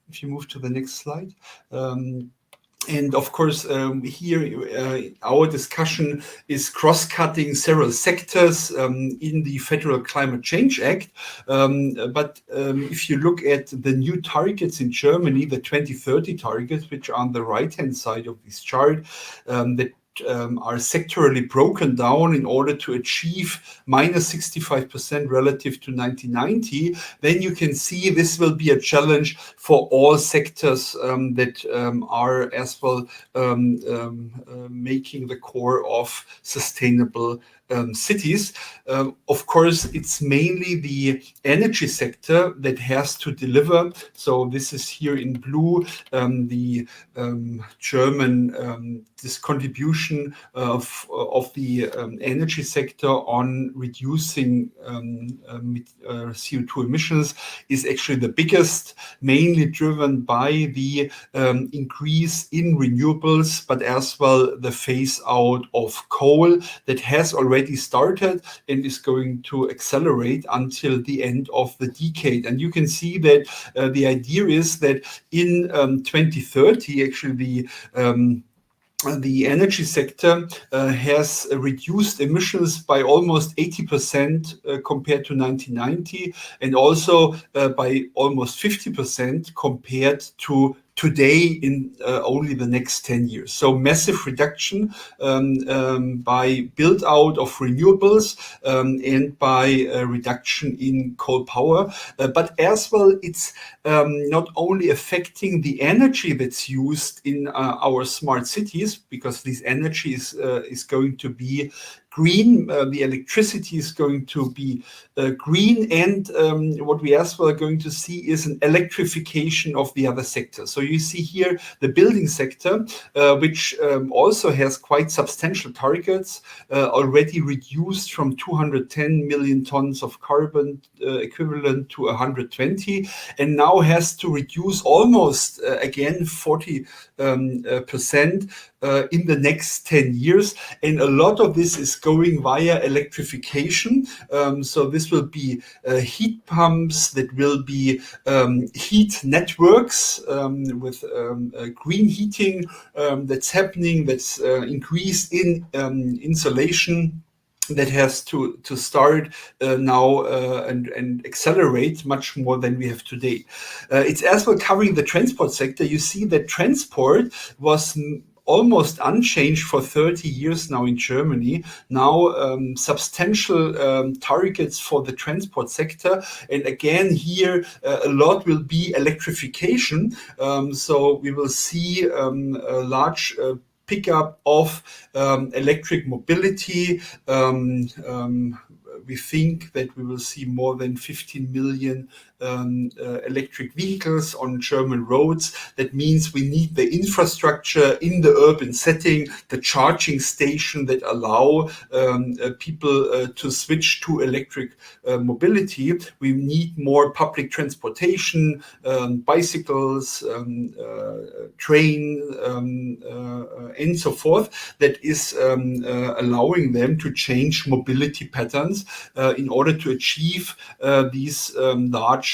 if you move to the next slide. And of course, here our discussion is cross-cutting several sectors in the Federal Climate Change Act. But if you look at the new targets in Germany, the 2030 targets, which are on the right-hand side of this chart, that are sectorally broken down in order to achieve minus 65% relative to 1990, then you can see this will be a challenge for all sectors that are as well making the core of sustainable cities. Of course, it's mainly the energy sector that has to deliver. So this is here in blue, the German this contribution of the energy sector on reducing CO2 emissions is actually the biggest, mainly driven by the increase in renewables, but as well the phase out of coal that has already started and is going to accelerate until the end of the decade. And you can see that the idea is that in 2030, actually the energy sector has reduced emissions by almost 80% compared to 1990, and also by almost 50% compared to today in only the next 10 years. So massive reduction by build out of renewables and by reduction in coal power. But as well, it's not only affecting the energy that's used in our smart cities, because this energy is going to be green, the electricity is going to be green, and what we as well are going to see is an electrification of the other sectors. So you see here the building sector, which also has quite substantial targets, already reduced from 210 million tons of carbon equivalent to 120, and now has to reduce almost again 40% in the next 10 years. And a lot of this is going via electrification. So this will be heat pumps, that will be heat networks with green heating that's happening, that's increased in insulation, that has to start now and accelerate much more than we have today. It's as well covering the transport sector. You see that transport was almost unchanged for 30 years now in Germany. Now substantial targets for the transport sector. And again, here a lot will be electrification. So we will see a large pickup of electric mobility, we think that we will see more than 15 million electric vehicles on German roads. That means we need the infrastructure in the urban setting, the charging station that allow people to switch to electric mobility. We need more public transportation, bicycles, train, and so forth, that is allowing them to change mobility patterns in order to achieve these large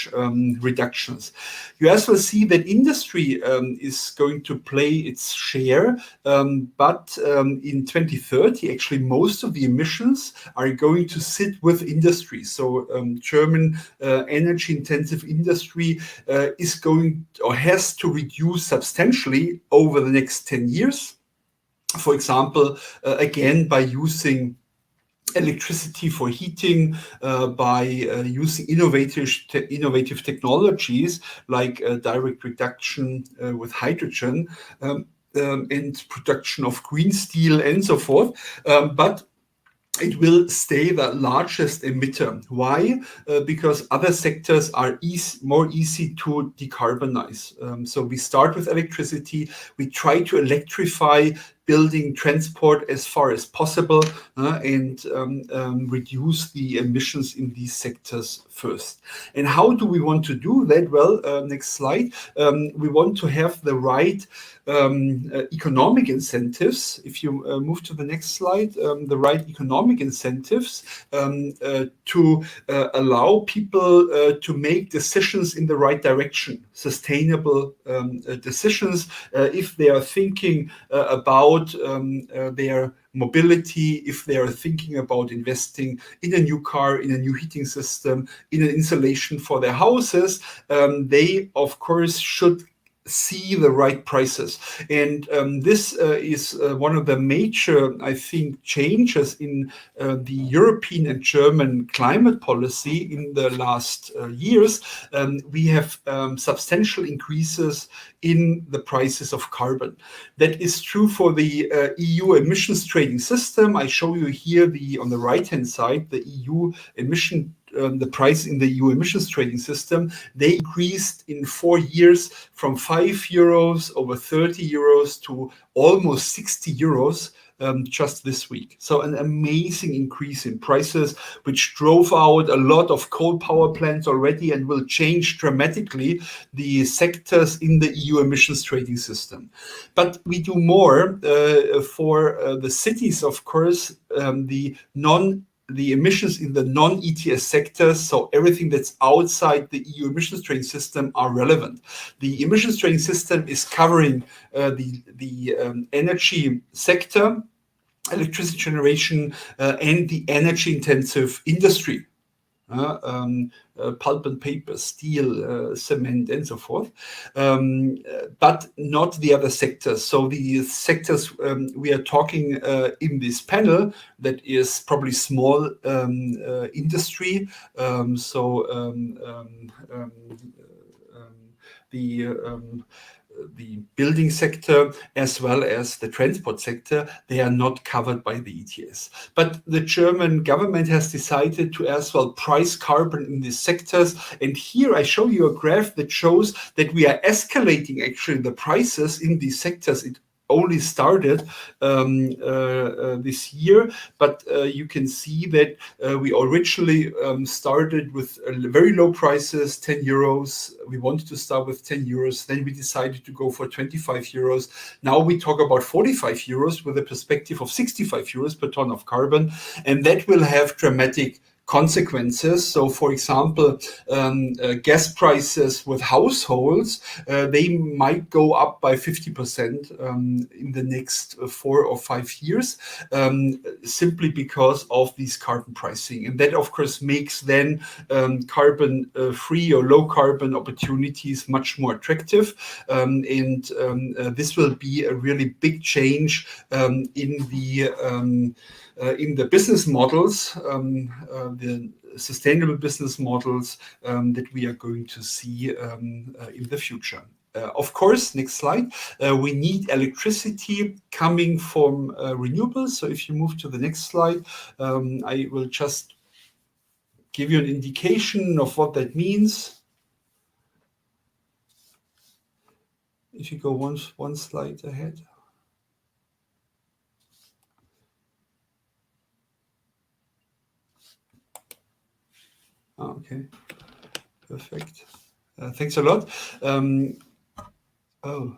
reductions. You as well see that industry is going to play its share, but in 2030, actually, most of the emissions are going to sit with industry. So German energy-intensive industry is going or has to reduce substantially over the next 10 years. For example, again, by using electricity for heating, by using innovative technologies like direct reduction with hydrogen, and production of green steel and so forth. But it will stay the largest emitter. Why? Because other sectors are more easy to decarbonize. So we start with electricity. We try to electrify building, transport as far as possible, and reduce the emissions in these sectors first. And how do we want to do that? Well, next slide. We want to have the right economic incentives. If you move to the next slide, the right economic incentives to allow people to make decisions in the right direction, sustainable decisions, if they are thinking about their mobility, if they are thinking about investing in a new car, in a new heating system, in an insulation for their houses, they of course should see the right prices. And this is one of the major, I think, changes in the European and German climate policy in the last years. We have substantial increases in the prices of carbon. That is true for the EU emissions trading system. I show you here on the right-hand side, the EU emission the price in the EU emissions trading system. They increased in 4 years from 5 euros over 30 euros to almost 60 euros just this week. So an amazing increase in prices, which drove out a lot of coal power plants already and will change dramatically the sectors in the EU emissions trading system. But we do more for the cities, of course, the emissions in the non-ETS sectors, so everything that's outside the EU emissions trading system, are relevant. The emissions trading system is covering the energy sector, electricity generation, and the energy-intensive industry. Pulp and paper, steel, cement, and so forth, but not the other sectors. So the sectors we are talking in this panel, that is probably small industry. The building sector as well as the transport sector, they are not covered by the ETS. But the German government has decided to as well price carbon in these sectors. And here I show you a graph that shows that we are escalating actually the prices in these sectors. It only started this year, but you can see that we originally started with very low prices, 10 euros. We wanted to start with 10 euros. Then we decided to go for 25 euros. Now we talk about 45 euros with a perspective of 65 euros per ton of carbon. And that will have dramatic consequences. So, for example, gas prices with households, they might go up by 50% in the next 4 or 5 years, simply because of these carbon pricing. And that, of course, makes then carbon free or low carbon opportunities much more attractive. This will be a really big change in the business models, the sustainable business models that we are going to see in the future. Of course, next slide, we need electricity coming from renewables. So if you move to the next slide, I will just give you an indication of what that means. If you go one slide ahead. Okay, perfect. Thanks a lot. Oh,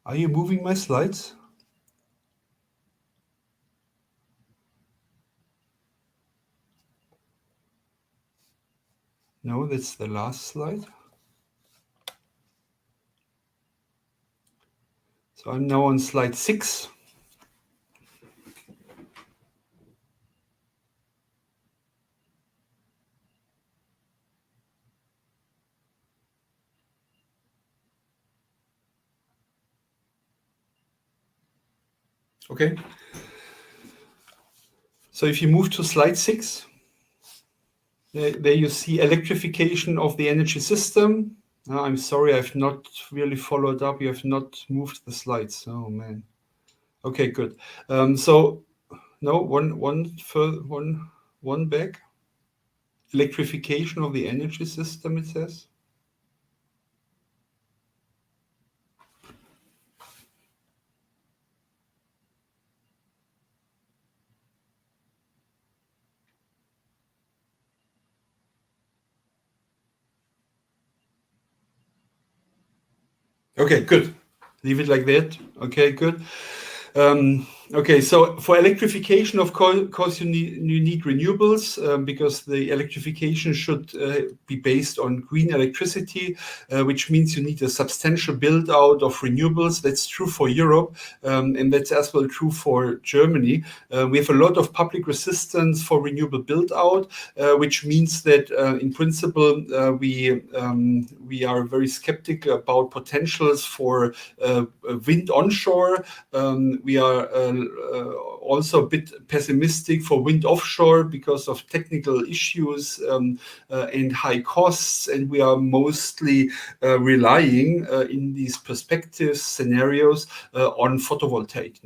are you moving my slides? No, that's the last slide. So I'm now on slide 6. Okay. So if you move to slide 6, there you see electrification of the energy system. I'm sorry, I've not really followed up. You have not moved the slides. Oh man. Okay, good. So no, one back. Electrification of the energy system, it says. Okay, good. Leave it like that. Okay, good. Okay, so for electrification, of course, you need renewables because the electrification should be based on green electricity, which means you need a substantial build out of renewables. That's true for Europe, and that's as well true for Germany. We have a lot of public resistance for renewable build out, which means that in principle we are very skeptical about potentials for wind onshore. We are also a bit pessimistic for wind offshore because of technical issues and high costs, and we are mostly relying in these perspective scenarios on photovoltaic,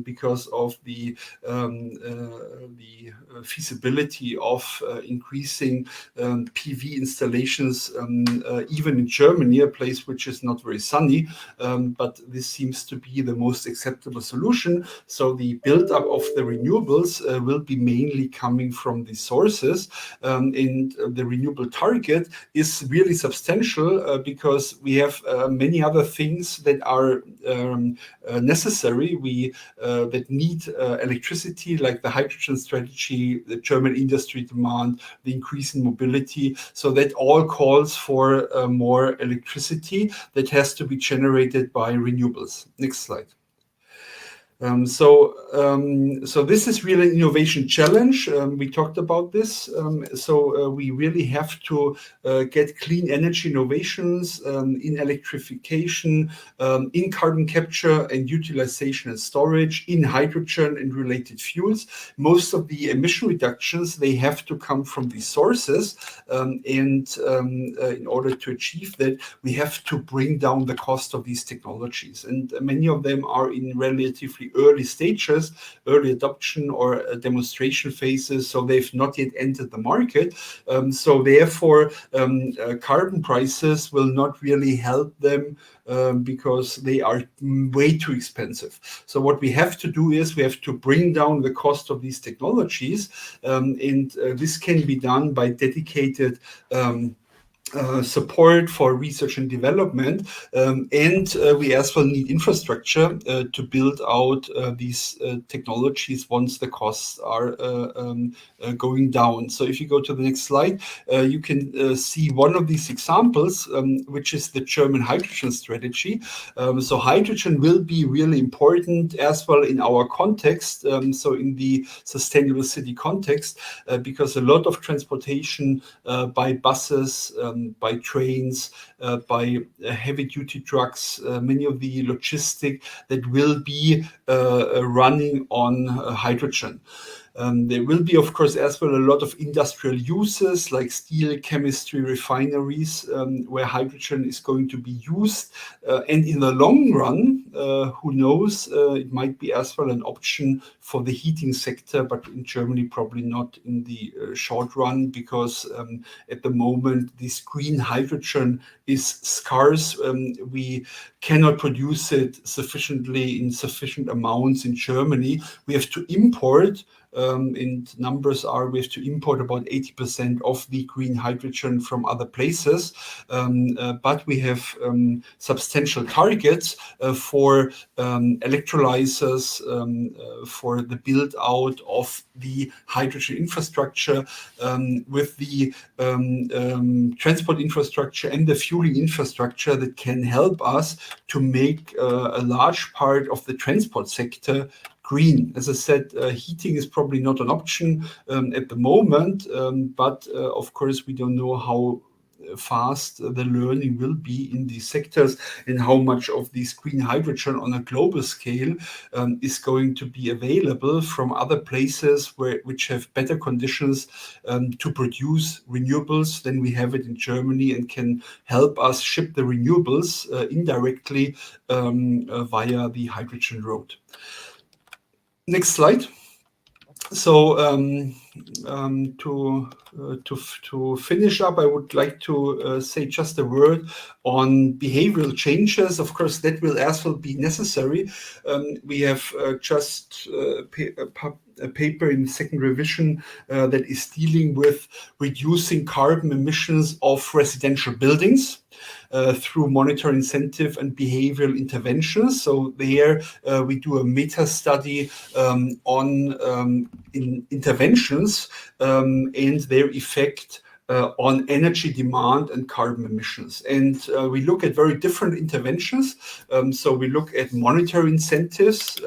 because of the feasibility of increasing PV installations, even in Germany, a place which is not very sunny, but this seems to be the most acceptable solution. So the build-up of the renewables will be mainly coming from the sources, and the renewable target is really substantial because we have many other things that are necessary. That need electricity, like the hydrogen strategy, the German industry demand, the increase in mobility. So that all calls for more electricity that has to be generated by renewables. Next slide. So this is really an innovation challenge. We talked about this. We really have to get clean energy innovations in electrification, in carbon capture and utilization and storage, in hydrogen and related fuels. Most of the emission reductions, they have to come from these sources. In order to achieve that, we have to bring down the cost of these technologies. And many of them are in relatively early stages, early adoption or demonstration phases, so they've not yet entered the market. So therefore, carbon prices will not really help them because they are way too expensive. So what we have to do is we have to bring down the cost of these technologies, and this can be done by dedicated support for research and development, and we as well need infrastructure to build out these technologies once the costs are going down. So if you go to the next slide, you can see one of these examples, which is the German hydrogen strategy. So hydrogen will be really important as well in our context, so in the sustainable city context, because a lot of transportation by buses, by trains, by heavy-duty trucks, many of the logistic that will be running on hydrogen. There will be, of course, as well a lot of industrial uses like steel, chemistry, refineries, where hydrogen is going to be used. And in the long run, who knows, it might be as well an option for the heating sector, but in Germany probably not in the short run, because at the moment this green hydrogen is scarce. We cannot produce it sufficiently in sufficient amounts in Germany. We have to import, and numbers are we have to import about 80% of the green hydrogen from other places. But we have substantial targets for electrolyzers, for the build out of the hydrogen infrastructure, with the transport infrastructure and the fueling infrastructure that can help us to make a large part of the transport sector green. As I said, heating is probably not an option at the moment, but of course we don't know how fast the learning will be in these sectors and how much of this green hydrogen on a global scale is going to be available from other places which have better conditions to produce renewables than we have it in Germany, and can help us ship the renewables indirectly via the hydrogen road. Next slide. So to finish up, I would like to say just a word on behavioral changes. Of course, that will as well be necessary. We have just a paper in second revision that is dealing with reducing carbon emissions of residential buildings through monetary incentive and behavioral interventions. So there we do a meta study on interventions and their effect on energy demand and carbon emissions. And we look at very different interventions. So we look at monetary incentives.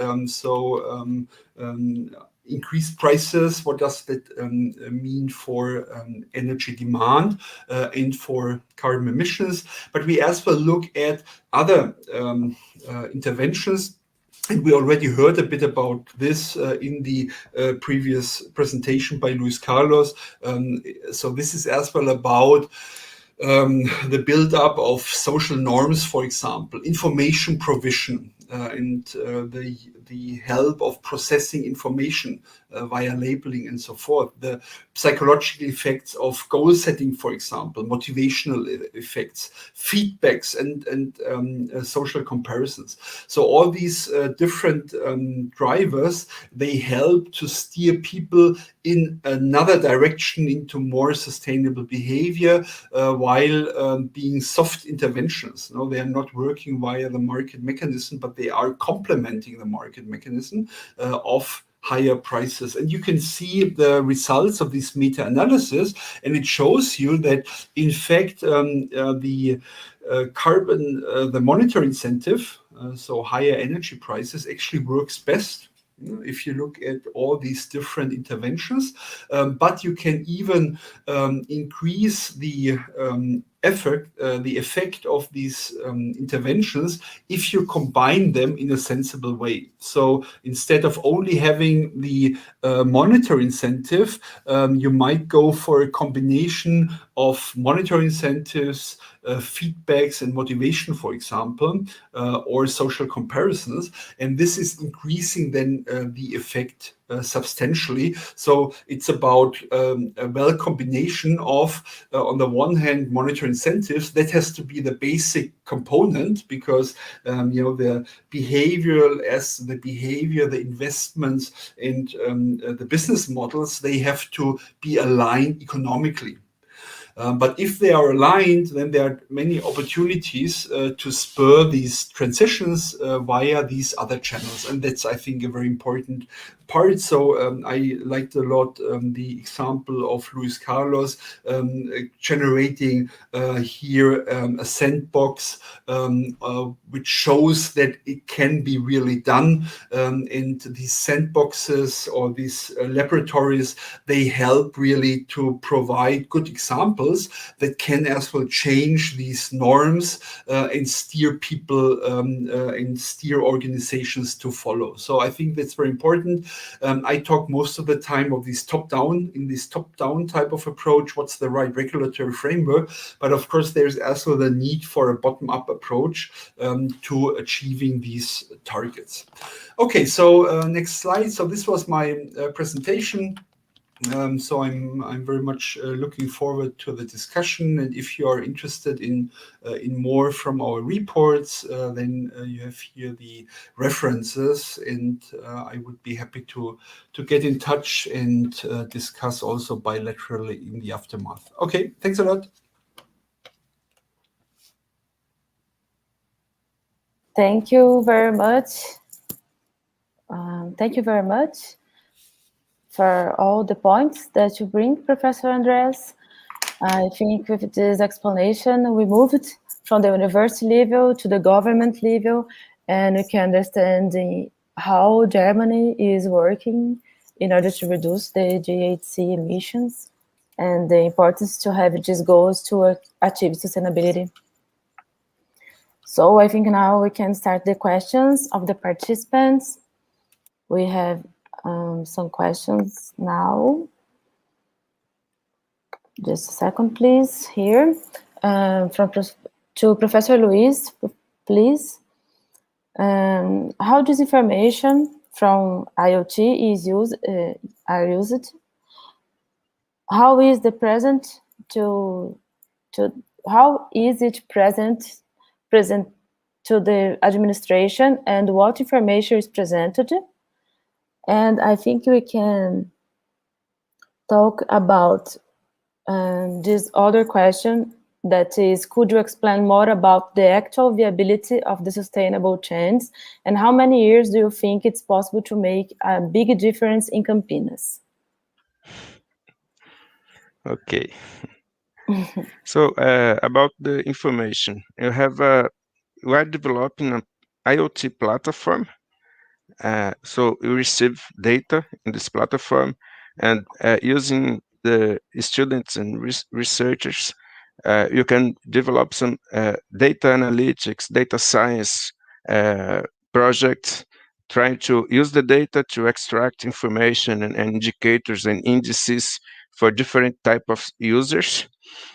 Increased prices, what does that mean for energy demand and for carbon emissions? But we as well look at other interventions. And we already heard a bit about this in the previous presentation by Luis Carlos. So this is as well about the build-up of social norms, for example, information provision, and the help of processing information via labeling and so forth, the psychological effects of goal setting, for example, motivational effects, feedbacks, and social comparisons. So all these different drivers, they help to steer people in another direction into more sustainable behavior, while being soft interventions. No, they are not working via the market mechanism, but they are complementing the market mechanism of higher prices. And you can see the results of this meta-analysis, and it shows you that, in fact, the monetary incentive, so higher energy prices, actually works best if you look at all these different interventions. But you can even increase the effect of these interventions if you combine them in a sensible way. So instead of only having the monetary incentive, you might go for a combination of monetary incentives, feedbacks and motivation, for example, or social comparisons. And this is increasing then the effect substantially. So it's about a well combination of, on the one hand, monetary incentives. That has to be the basic component, because the behavioral, the investments and the business models, they have to be aligned economically. But if they are aligned, then there are many opportunities to spur these transitions via these other channels. And that's, I think, a very important part. So I liked a lot the example of Luis Carlos generating here a sandbox which shows that it can be really done. And these sandboxes or these laboratories, they help really to provide good examples principles that can as well change these norms and steer people and steer organizations to follow. So I think that's very important. I talk most of the time of this top-down type of approach. What's the right regulatory framework? But of course, there's also the need for a bottom-up approach to achieving these targets. Okay, so next slide. So this was my presentation. So I'm very much looking forward to the discussion. And if you are interested in more from our reports, then you have here the references, and I would be happy to get in touch and discuss also bilaterally in the aftermath. Okay, thanks a lot. Thank you very much. Thank you very much for all the points that you bring, Professor Andreas. I think with this explanation, we moved from the university level to the government level, and we can understand how Germany is working in order to reduce the GHG emissions and the importance to have these goals to achieve sustainability. So I think now we can start the questions of the participants. We have some questions now. Just a second, please. Here, to Professor Luiz, please. How does information from IoT is used? How is the present how is it present to the administration, and what information is presented? And I think we can talk about this other question, that is, could you explain more about the actual viability of the sustainable chains, and how many years do you think it's possible to make a big difference in Campinas? Okay. So about the information, we are developing an IoT platform. So you receive data in this platform, and using the students and researchers, you can develop some data analytics, data science projects, trying to use the data to extract information and indicators and indices for different type of users.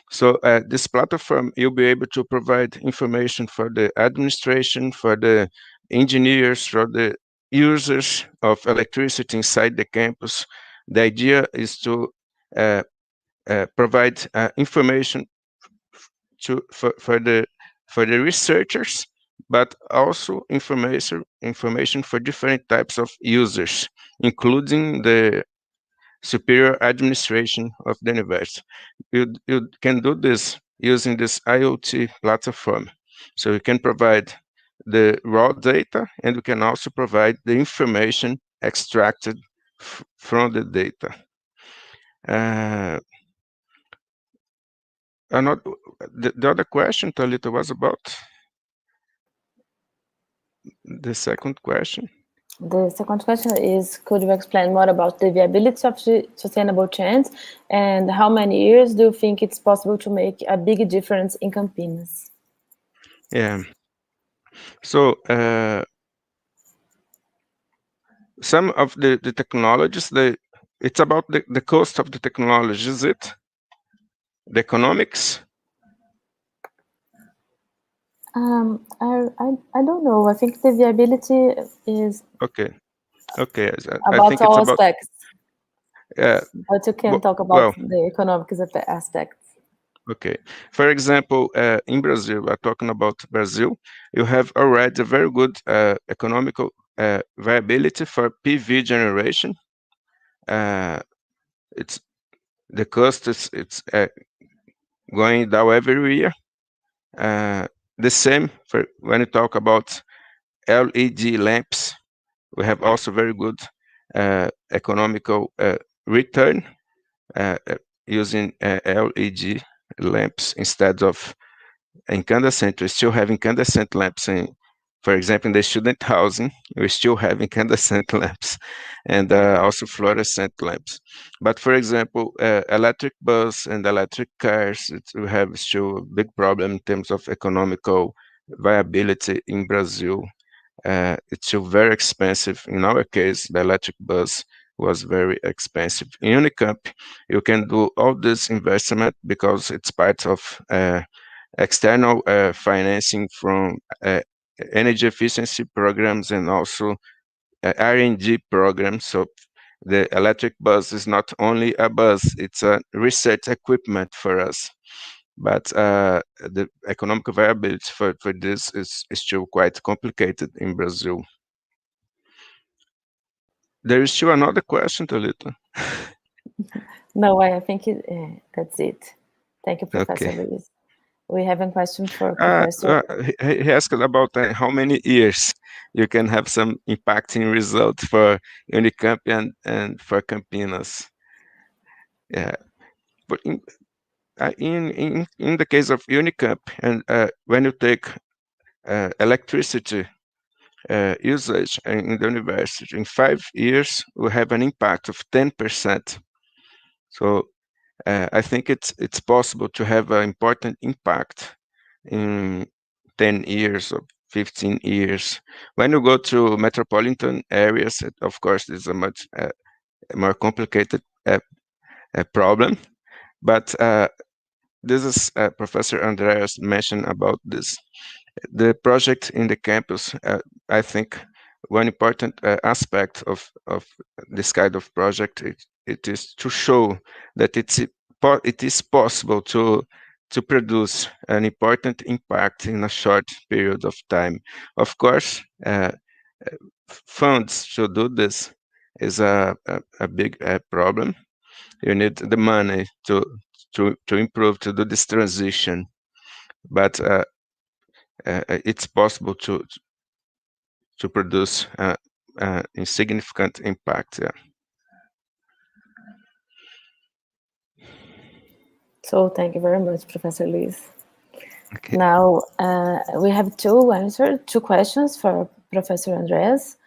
So this platform, you'll be able to provide information for the administration, for the engineers, for the users of electricity inside the campus. The idea is to provide information for the researchers, but also information for different types of users, including the superior administration of the university. You can do this using this IoT platform. So you can provide the raw data, and we can also provide the information extracted from the data. The other question, Thalita, was about the second question. The second question is, could you explain more about the viability of sustainable chains, and how many years do you think it's possible to make a big difference in Campinas? Yeah. So some of the technologies, it's about the cost of the technology, is it? The economics? I don't know. I think the viability is okay. About I think all it's about aspects. Yeah. But you can talk about the economic aspects. Okay. For example, in Brazil, we're talking about Brazil, you have already a very good economical viability for PV generation. It's the cost is going down every year. The same for when you talk about LED lamps, we have also very good economical return using LED lamps instead of incandescent. We still have incandescent lamps For example, in the student housing, we still have incandescent lamps and also fluorescent lamps. But for example, electric bus and electric cars, we have still a big problem in terms of economical viability in Brazil. It's still very expensive. In our case, the electric bus was very expensive. In UNICAMP, you can do all this investment because it's part of external financing from energy efficiency programs and also R&D programs. So the electric bus is not only a bus, it's a research equipment for us. But the economic viability for this is still quite complicated in Brazil. There is still another question, Thalita. No, I think that's it. Thank you, Professor Okay. Luiz. We have a question for Professor. He asked about how many years you can have some impacting result for UNICAMP and for Campinas. Yeah, but in the case of UNICAMP, and when you take electricity usage in the university, in 5 years we have an impact of 10%. So I think it's possible to have an important impact in 10 years or 15 years. When you go to metropolitan areas, of course, it's a much more complicated problem. But this is Professor Andreas mentioned about this. The project in the campus, I think one important aspect of this kind of project, it is to show that it is possible to produce an important impact in a short period of time. Of course, funds to do this is a big problem. You need the money to improve, to do this transition, but it's possible to produce a significant impact. Yeah. So thank you very much, Professor Luiz. Okay. Now we have two questions for Professor Andreas.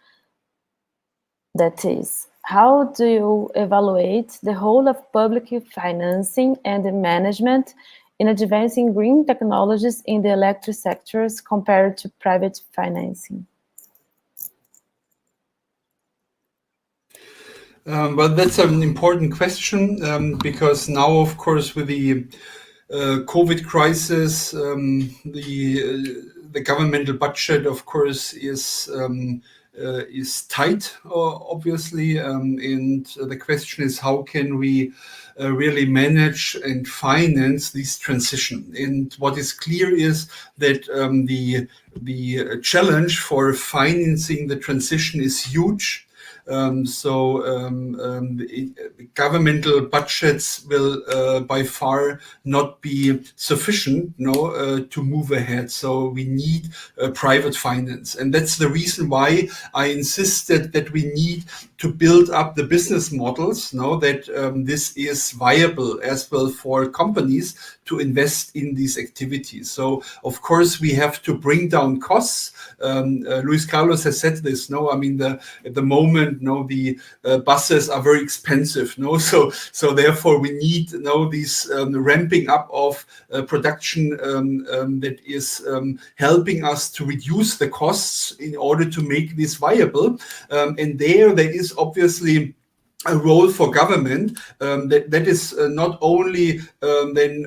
That is, how do you evaluate the role of public financing and the management in advancing green technologies in the electric sectors compared to private financing? Well, that's an important question because now, of course, with the COVID crisis, the governmental budget, of course, is tight, obviously, and the question is how can we really manage and finance this transition? And what is clear is that the challenge for financing the transition is huge. Governmental budgets will by far not be sufficient to move ahead. So we need private finance. And that's the reason why I insisted that we need to build up the business models, that this is viable as well for companies to invest in these activities. So, of course, we have to bring down costs. Luis Carlos has said this. I mean, at the moment, the buses are very expensive. So therefore, we need these ramping up of production that is helping us to reduce the costs in order to make this viable. And there is obviously a role for government that is not only then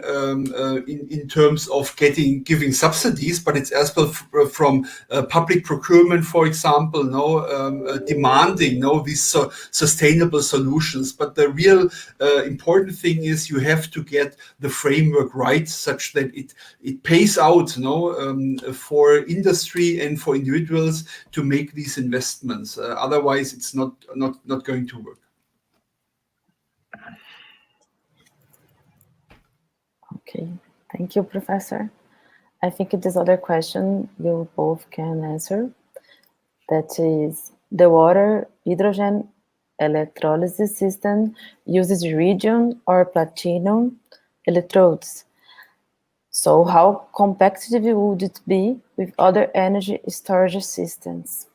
in terms of giving subsidies, but it's as well from public procurement, for example, demanding these sustainable solutions. But the real important thing is you have to get the framework right, such that it pays out for industry and for individuals to make these investments. Otherwise, it's not going to work. Okay, thank you, Professor. I think this other question you both can answer. That is, the water hydrogen electrolysis system uses iridium or platinum electrodes. So how competitive would it be with other energy storage systems?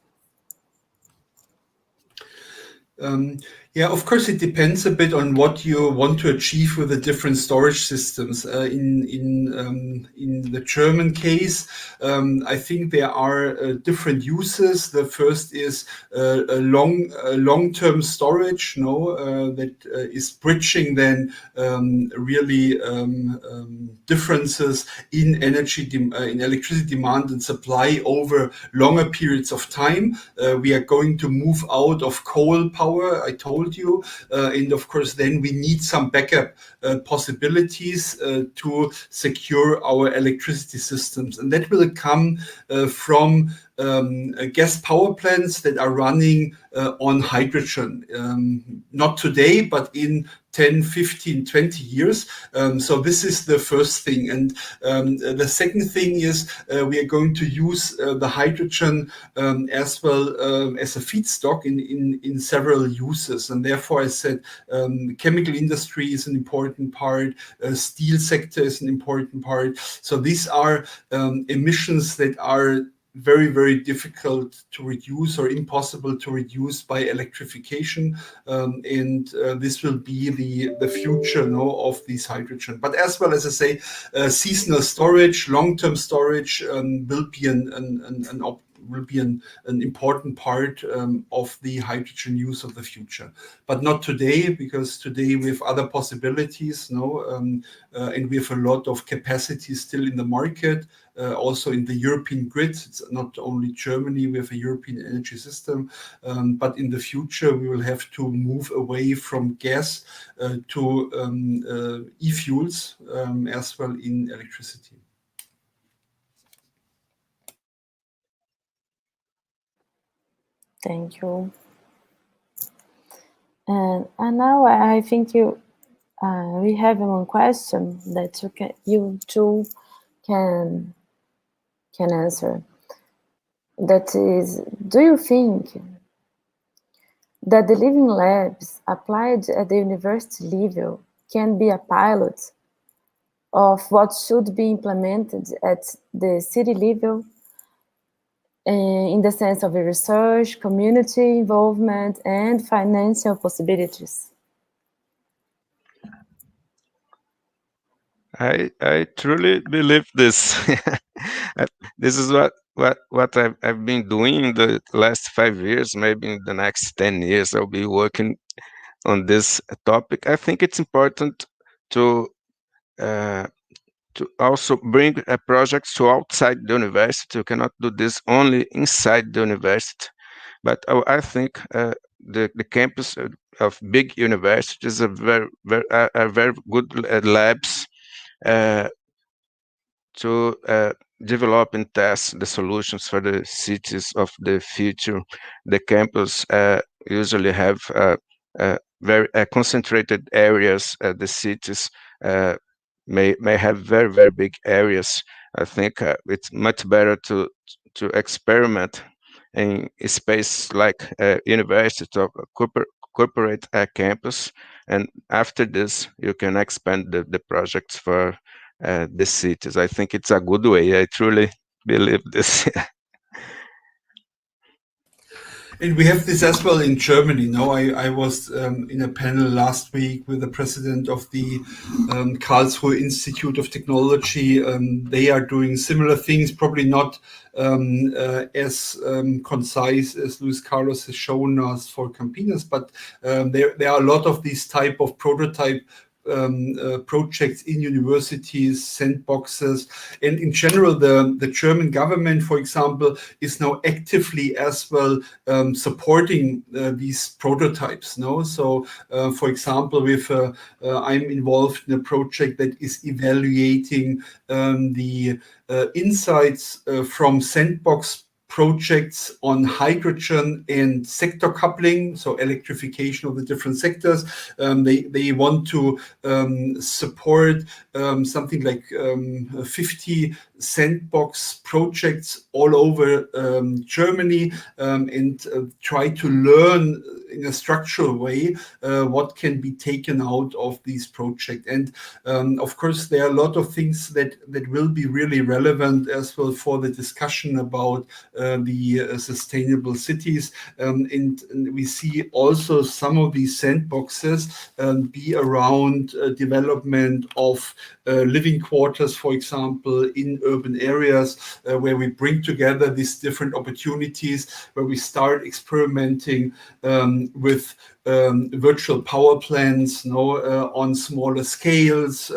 Yeah, of course, it depends a bit on what you want to achieve with the different storage systems. In the German case, I think there are different uses. The first is a long-term storage, that is bridging then really differences in in electricity demand and supply over longer periods of time. We are going to move out of coal power, I told you, and of course then we need some backup possibilities to secure our electricity systems, and that will come from gas power plants that are running on hydrogen, not today but in 10, 15, 20 years. So this is the first thing. And the second thing is we are going to use the hydrogen as well as a feedstock in several uses. And therefore I said chemical industry is an important part, steel sector is an important part. So these are emissions that are very, very difficult to reduce or impossible to reduce by electrification. And this will be the future of these hydrogen. But as well as I say, seasonal storage, long-term storage will be an important part of the hydrogen use of the future. But not today, because today we have other possibilities, and we have a lot of capacity still in the market. Also in the European grid, it's not only Germany, we have a European energy system, but in the future we will have to move away from gas to e-fuels as well in electricity. Thank you. And now I think we have one question that you two can answer. That is, do you think that the living labs applied at the university level can be a pilot of what should be implemented at the city level in the sense of research, community involvement, and financial possibilities? I truly believe this. This is what I've been doing in the last 5 years. Maybe in the next 10 years, I'll be working on this topic. I think it's important to also bring projects to outside the university. You cannot do this only inside the university. But I think the campus of big universities are very good labs to develop and test the solutions for the cities of the future. The campus usually have very concentrated areas. The cities may have very big areas. I think it's much better to experiment in a space like university or corporate campus, and after this you can expand the projects for the cities. I think it's a good way. I truly believe this. And we have this as well in Germany. I was in a panel last week with the president of the Karlsruhe Institute of Technology. They are doing similar things, probably not as concise as Luis Carlos has shown us for Campinas, but there are a lot of these type of prototype projects in universities, sandboxes, and in general, the German government, for example, is now actively as well supporting these prototypes. So, for example, I'm involved in a project that is evaluating the insights from sandbox projects on hydrogen and sector coupling, so electrification of the different sectors. They want to support something like 50 sandbox projects all over Germany, and try to learn in a structural way what can be taken out of these projects. And of course, there are a lot of things that will be really relevant as well for the discussion about the sustainable cities. And we see also some of these sandboxes be around development of living quarters, for example, in urban areas, where we bring together these different opportunities, where we start experimenting with virtual power plants, on smaller scales.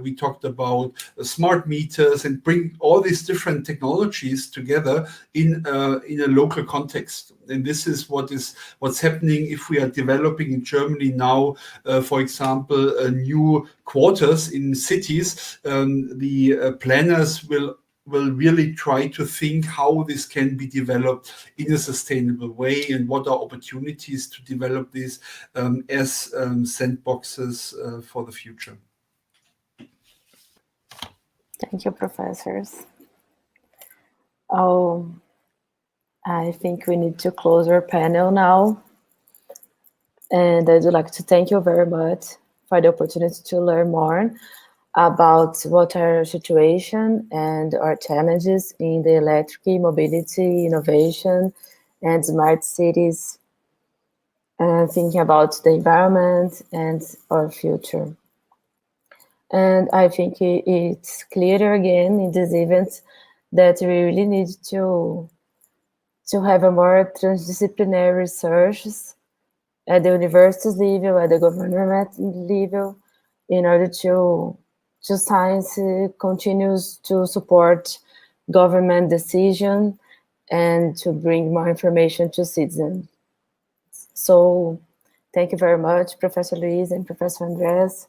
We talked about smart meters, and bring all these different technologies together in a local context. And this is what's happening if we are developing in Germany now, for example, new quarters in cities. The planners will really try to think how this can be developed in a sustainable way, and what are opportunities to develop this as sandboxes for the future. Thank you, professors. Oh, I think we need to close our panel now. And I'd like to thank you very much for the opportunity to learn more about what our situation and our challenges in the electric mobility, innovation, and smart cities, thinking about the environment and our future. And I think it's clear again in this event that we really need to have a more transdisciplinary research at the university level, at the government level, in order to science continues to support government decision and to bring more information to citizens. So thank you very much, Professor Luiz and Professor Andreas,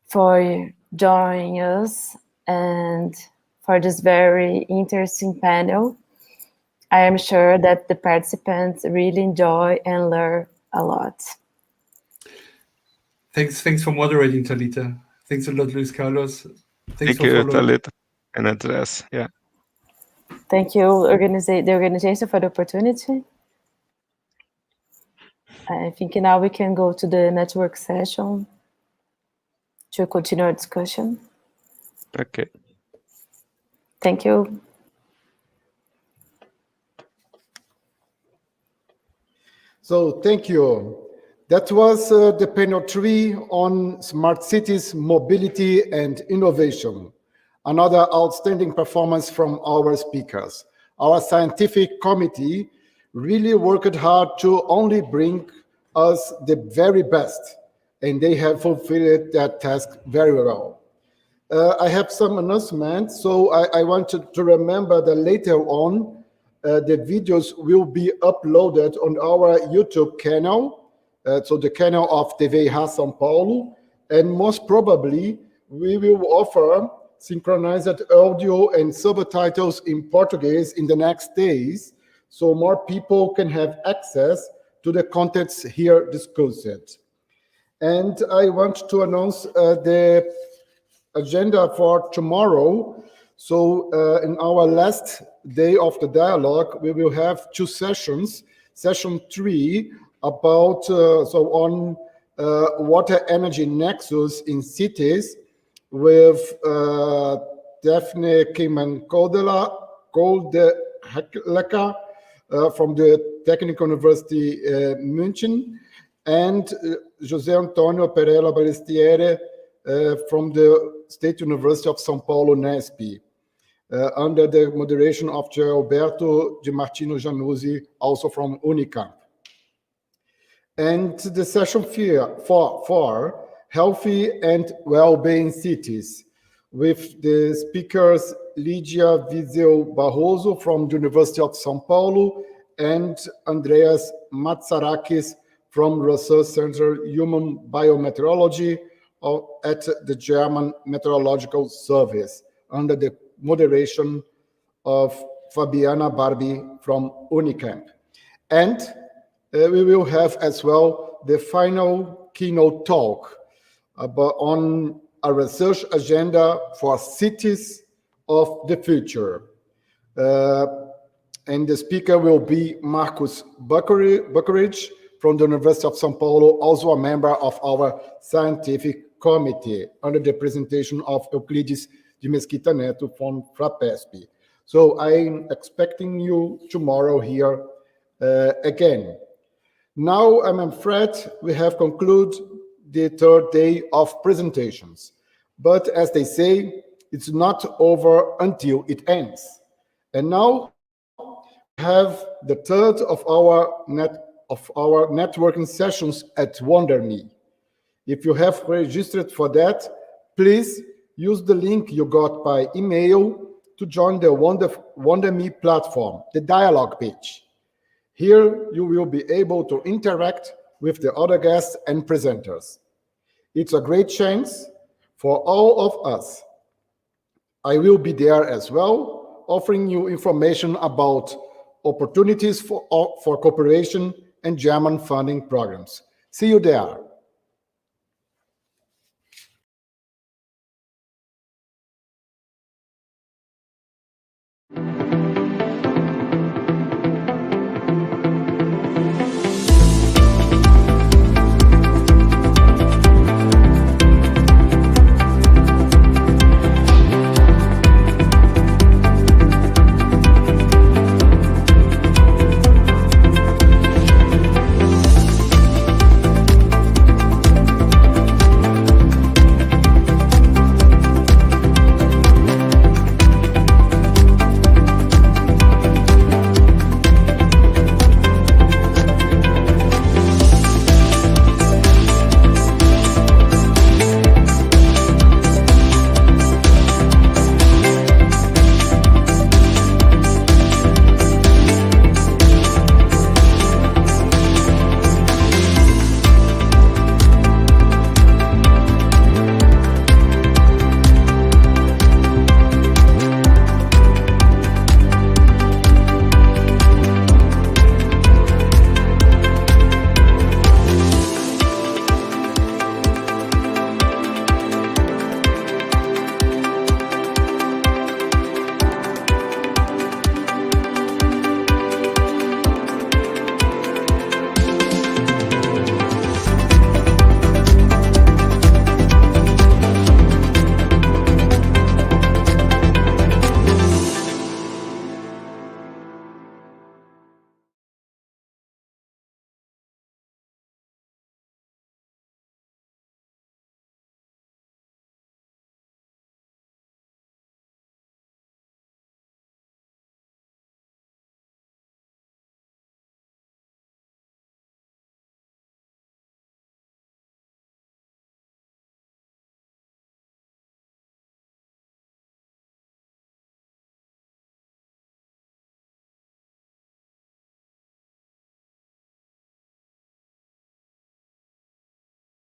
for joining us and for this very interesting panel. I am sure that the participants really enjoy and learn a lot. Thanks for moderating, Thalita. Thanks a lot, Luis Carlos. Thank you, Thalita and Andreas. Yeah. Thank you, the organization, for the opportunity. I think now we can go to the network session to continue our discussion. Okay. Thank you. So thank you. That was the panel 3 on smart cities, mobility, and innovation. Another outstanding performance from our speakers. Our scientific committee really worked hard to only bring us the very best, and they have fulfilled that task very well. I have some announcements, so I want to remember that later on, the videos will be uploaded on our YouTube channel, so the channel of TV São Paulo, and most probably we will offer synchronized audio and subtitles in Portuguese in the next days, so more people can have access to the contents here discussed. And I want to announce the agenda for tomorrow. So in our last day of the dialogue, we will have 2 sessions. Session 3 about on water energy nexus in cities with Daphne Kiman-Koldela from the Technical University München, and José Antonio Pereira Balistiere from the State University of São Paulo, NESP, under the moderation of Alberto Di Martino Januzzi, also from UNICAMP. And the session 4, Healthy and Well-Being Cities, with the speakers Lídia Viseu Barroso from the University of São Paulo and Andreas Matsarakis from Research Center Human Biometeorology at the German Meteorological Service, under the moderation of Fabiana Barbi from UNICAMP. And we will have as well the final keynote talk on a research agenda for cities of the future. And the speaker will be Marcus Buckeridge from the University of São Paulo, also a member of our scientific committee under the presentation of Euclides de Mesquita Neto from FRAPESP. So I'm expecting you tomorrow here again. Now I'm afraid we have concluded the third day of presentations. But as they say, it's not over until it ends. And now we have the third of our networking sessions at WonderMe. If you have registered for that, please use the link you got by email to join the WonderMe platform, the dialogue page. Here you will be able to interact with the other guests and presenters. It's a great chance for all of us. I will be there as well, offering you information about opportunities for cooperation and German funding programs. See you there.